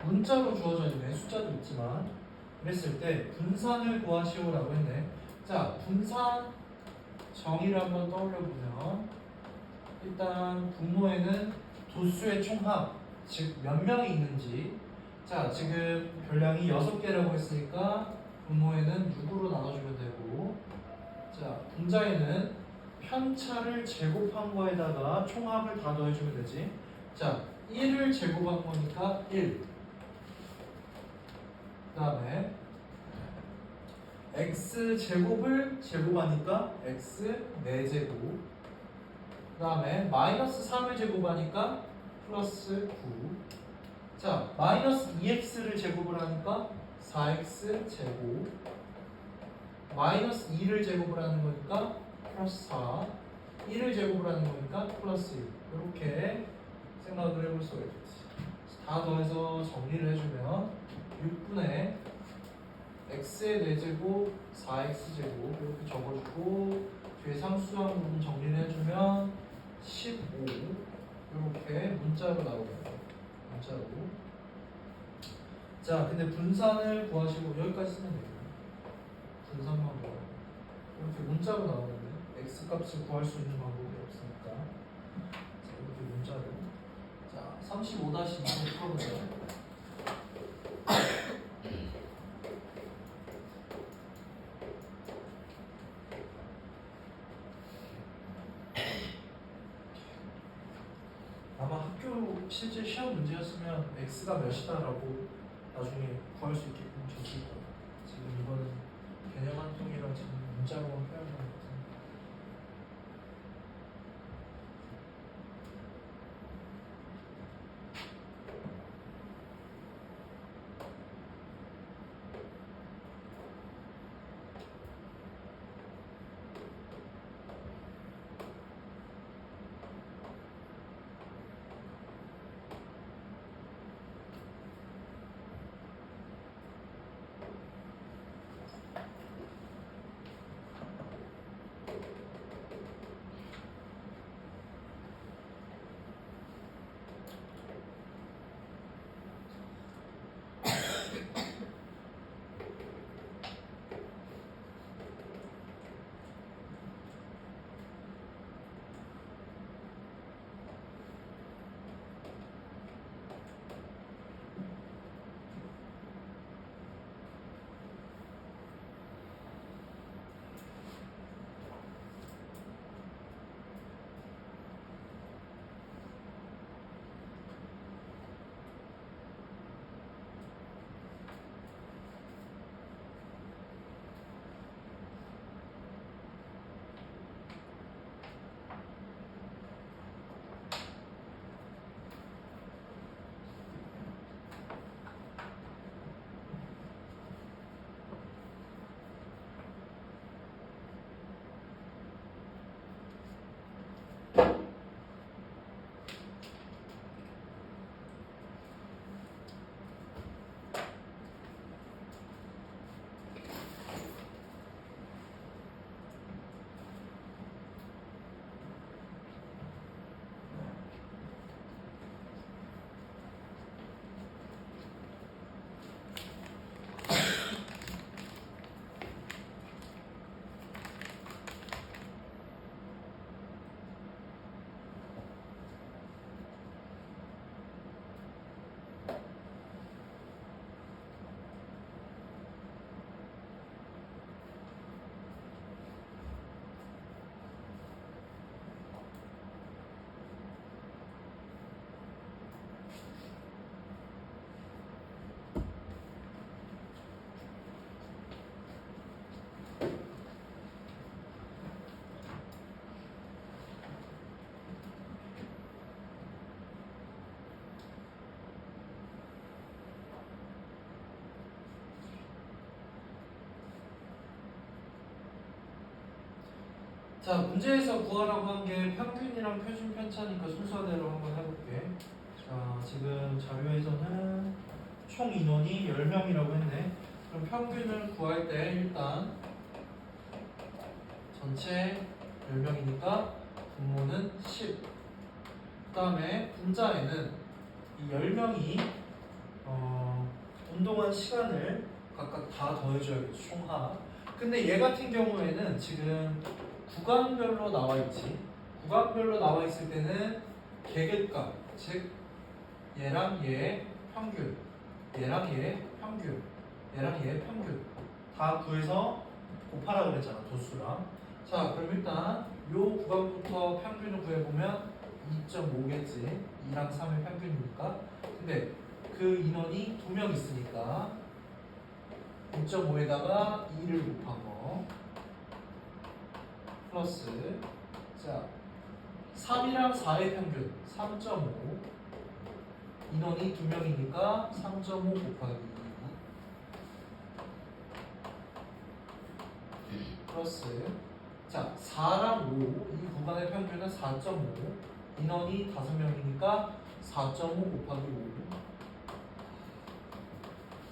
문자로 주어져 있네. 숫자도 있지만. 그랬을 때 분산을 구하시오라고 했네. 자, 분산 정의를 한번 떠올려 보면 일단 분모에는 도수의 총합, 즉 몇 명이 있는지. 자, 지금 별량이 6개라고 했으니까 분모에는 6으로 나눠주면 되고, 자, 분자에는 편차를 제곱한 거에다가 총합을 다 더해주면 되지. 자, 1을 제곱한 거니까 1. 그 다음에 x 제곱을 제곱하니까 x 4제곱. 그 다음에 마이너스 3을 제곱하니까 플러스 9. 자, 마이너스 2x를 제곱을 하니까 4x 제곱. 마이너스 2를 제곱을 하는 거니까 플러스 4. 1을 제곱을 하는 거니까 플러스 1. 이렇게 생각을 해볼 수가 있겠지. 다 더해서 정리를 해주면 6분의 x의 4제곱 4x제곱 이렇게 적어주고, 뒤에 상수항 부분 정리를 해주면 15 이렇게 문자로 나오겠죠. 문자로. 자, 근데 분산을 구하시고 여기까지 쓰면 돼요. 분산만 구하고 이렇게 문자로 나오는데 x 값을 구할 수 있는 방법이 없으니까, 자, 이렇게 문자로. 자, 35-2번 풀어보자. 아마 학교 실제 시험 문제였으면 x가 몇이다라고 나중에 구할 수 있게끔 줬을 거예요. 지금 이거는 개념 한 통이라 지금 문자로만 표현하는 거거든요. 자, 문제에서 구하라고 한 게 평균이랑 표준 편차니까 순서대로 한번 해볼게. 자, 지금 자료에서는 총 인원이 10명이라고 했네. 그럼 평균을 구할 때 일단 전체 10명이니까 분모는 10. 그 다음에 분자에는 이 10명이 운동한 시간을 각각 다 더해줘야겠죠. 총합. 근데 얘 같은 경우에는 지금 구간별로 나와 있지. 구간별로 나와 있을 때는 계급값, 즉 얘랑 얘 평균, 얘랑 얘 평균, 얘랑 얘 평균 다 구해서 곱하라고 그랬잖아, 도수랑. 자, 그럼 일단 요 구간부터 평균을 구해보면 2.5겠지. 2랑 3의 평균이니까. 근데 그 인원이 2명 있으니까 2.5에다가 2를 곱한 거 플러스, 자 3이랑 4의 평균 3.5, 인원이 2명이니까 3.5 곱하기 2 플러스, 자 4랑 5, 이 구간의 평균은 4.5, 인원이 5명이니까 4.5 곱하기 5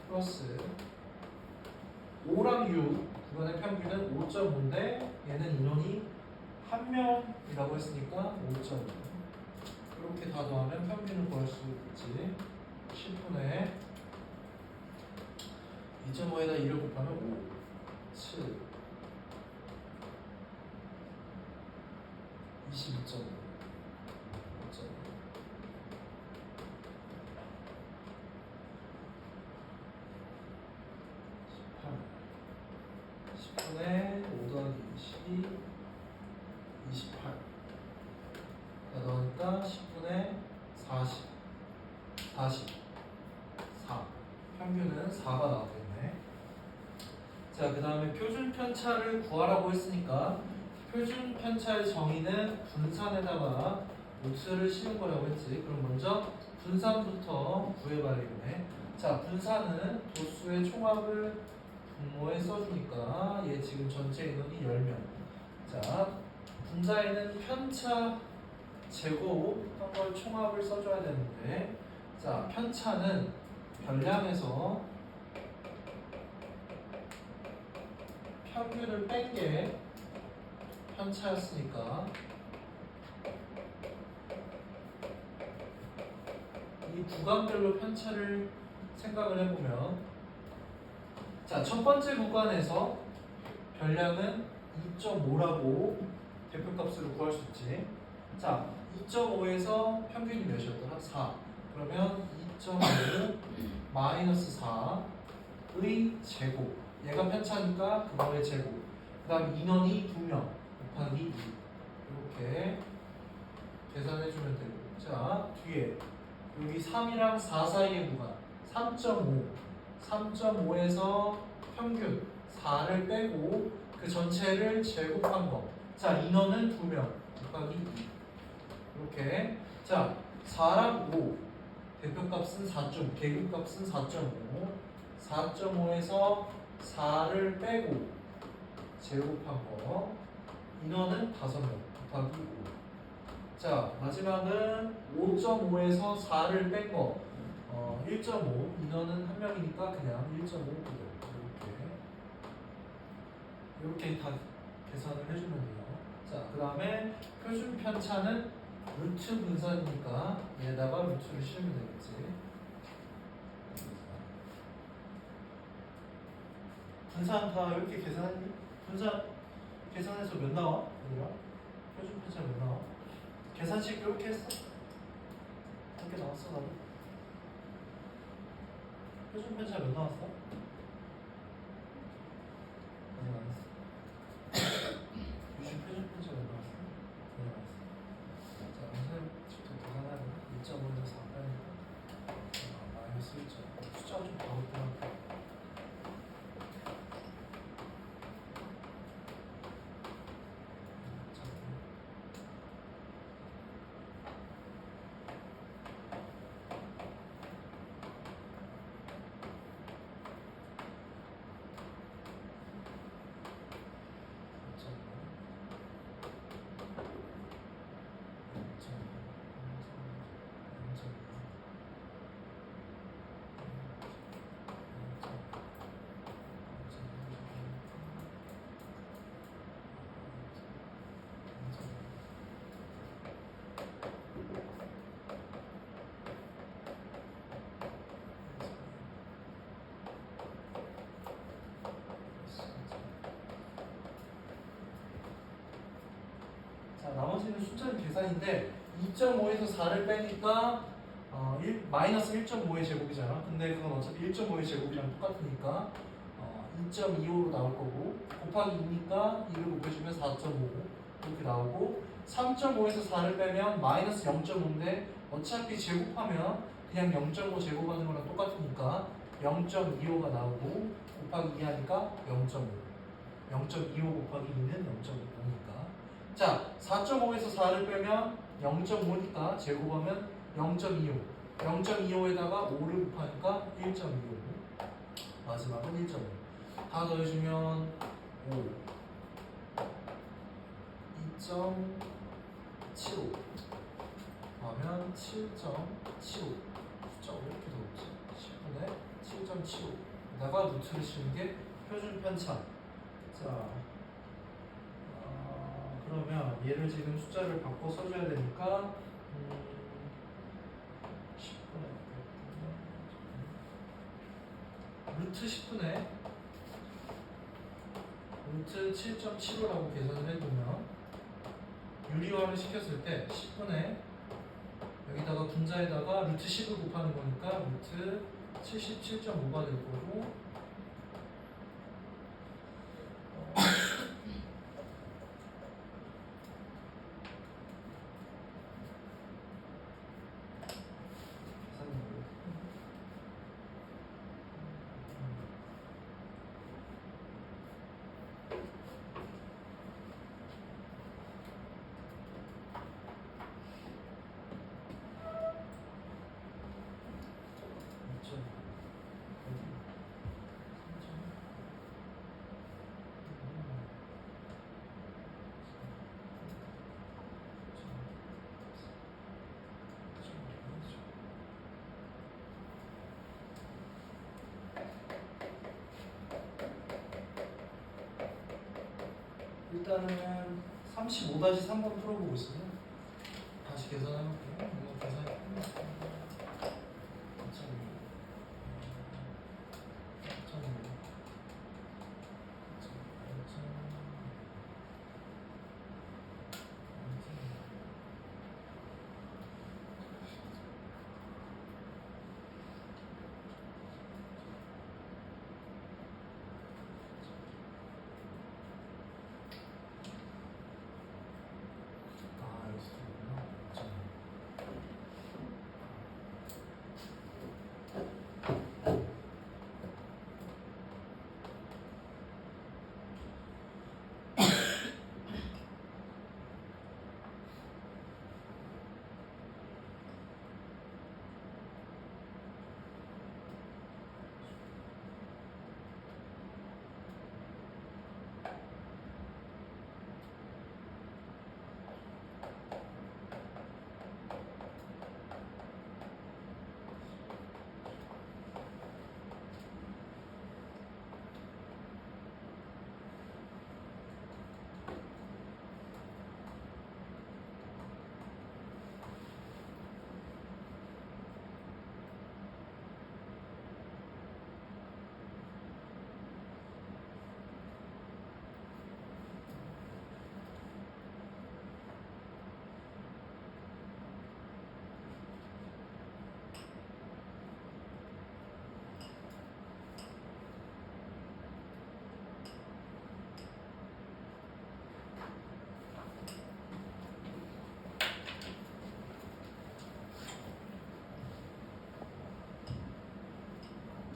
플러스 5랑 6, 구간의 평균은 5.5인데 얘는 인원이 1명이라고 했으니까 5.5. 이렇게 다 더하면 평균을 구할 수 있지. 10분의 2.5에다 2를 곱하면 5, 7, 22.5, 5.5. 10분의 5 더하기 12, 28. 다 넣으니까 10분의 40, 44. 평균은 4가 나오겠네. 자, 그 다음에 표준 편차를 구하라고 했으니까 표준 편차의 정의는 분산에다가 루트를 씌운 거라고 했지. 그럼 먼저 분산부터 구해봐야겠네. 자, 분산은 도수의 총합을 분모에 써주니까 얘 지금 전체 인원이 10명. 자, 분자에는 편차 제곱한 걸 총합을 써줘야 되는데, 자 편차는 별량에서 평균을 뺀 게 편차였으니까 이 구간별로 편차를 생각을 해보면, 자 첫 번째 구간에서 별량은 2.5라고 대표값으로 구할 수 있지. 자 2.5에서 평균이 몇이었더라? 4. 그러면 2.5 마이너스 4의 제곱, 얘가 편차니까 그거의 제곱, 그 다음 인원이 2명 곱하기 2 이렇게 계산해주면 되고, 자 뒤에 여기 3이랑 4 사이의 구간 3.5에서 평균 4를 빼고 그 전체를 제곱한 거, 자 인원은 2명 곱하기 2 이렇게. 자 4랑 5 대표값은 4.5, 계급값은 4.5, 4.5에서 4를 빼고 제곱한 거, 인원은 5명 곱하기 5. 자 마지막은 5.5에서 4를 뺀 거, 1.5, 인원은 1명이니까 그냥 1.5 이렇게 다 계산을 해주면 돼요. 자 그 다음에 표준 편차는 루트 분산이니까 얘에다가 루트를 씌우면 되겠지. 분산 다 이렇게 계산했니? 분산 계산해서 몇 나와? 얘들아? 표준 편차 몇 나와? 계산식 이렇게 했어? 이렇게 나왔어 나도? 표준 편차 몇 나왔어? 아직 안 했어. 유시 표준 편차 몇 나왔어? 아직 안 했어. 자, 선생님 직접 계산해야 되나? 2.5에서 4 빼니까 마이너스 1.5. 숫자가 좀 바로구나. 있는 숫자는 계산인데 2.5에서 4를 빼니까 마이너스 1.5의 제곱이잖아. 근데 그건 어차피 1.5의 제곱이랑 똑같으니까 2.25로 나올 거고 곱하기 2니까 2를 곱해주면 4.5 이렇게 나오고 3.5에서 4를 빼면 마이너스 0.5인데 어차피 제곱하면 그냥 0.5 제곱하는 거랑 똑같으니까 0.25가 나오고 곱하기 2 하니까 0.5 0.25 곱하기 2는 0.5니까 자 4.5에서 4를 빼면 0.5니까 제곱하면 0.25 0.25에다가 5를 곱하니까 1.25 마지막은 1.5 다 더해주면 5 2.75 하면 7.75 숫자가 왜 이렇게 더럽지? 10분의 7.75에다가 루트를 씌우는 게 표준 편차. 자 그러면 얘를 지금 숫자를 바꿔 써줘야 되니까 10분의 루트 10분의 루트 7.75라고 계산을 해두면 유리화를 시켰을 때 10분의 여기다가 분자에다가 루트 10을 곱하는 거니까 루트 77.5가 될 거고 일단은 35-3번 풀어보고 있어요. 다시 계산해볼게요.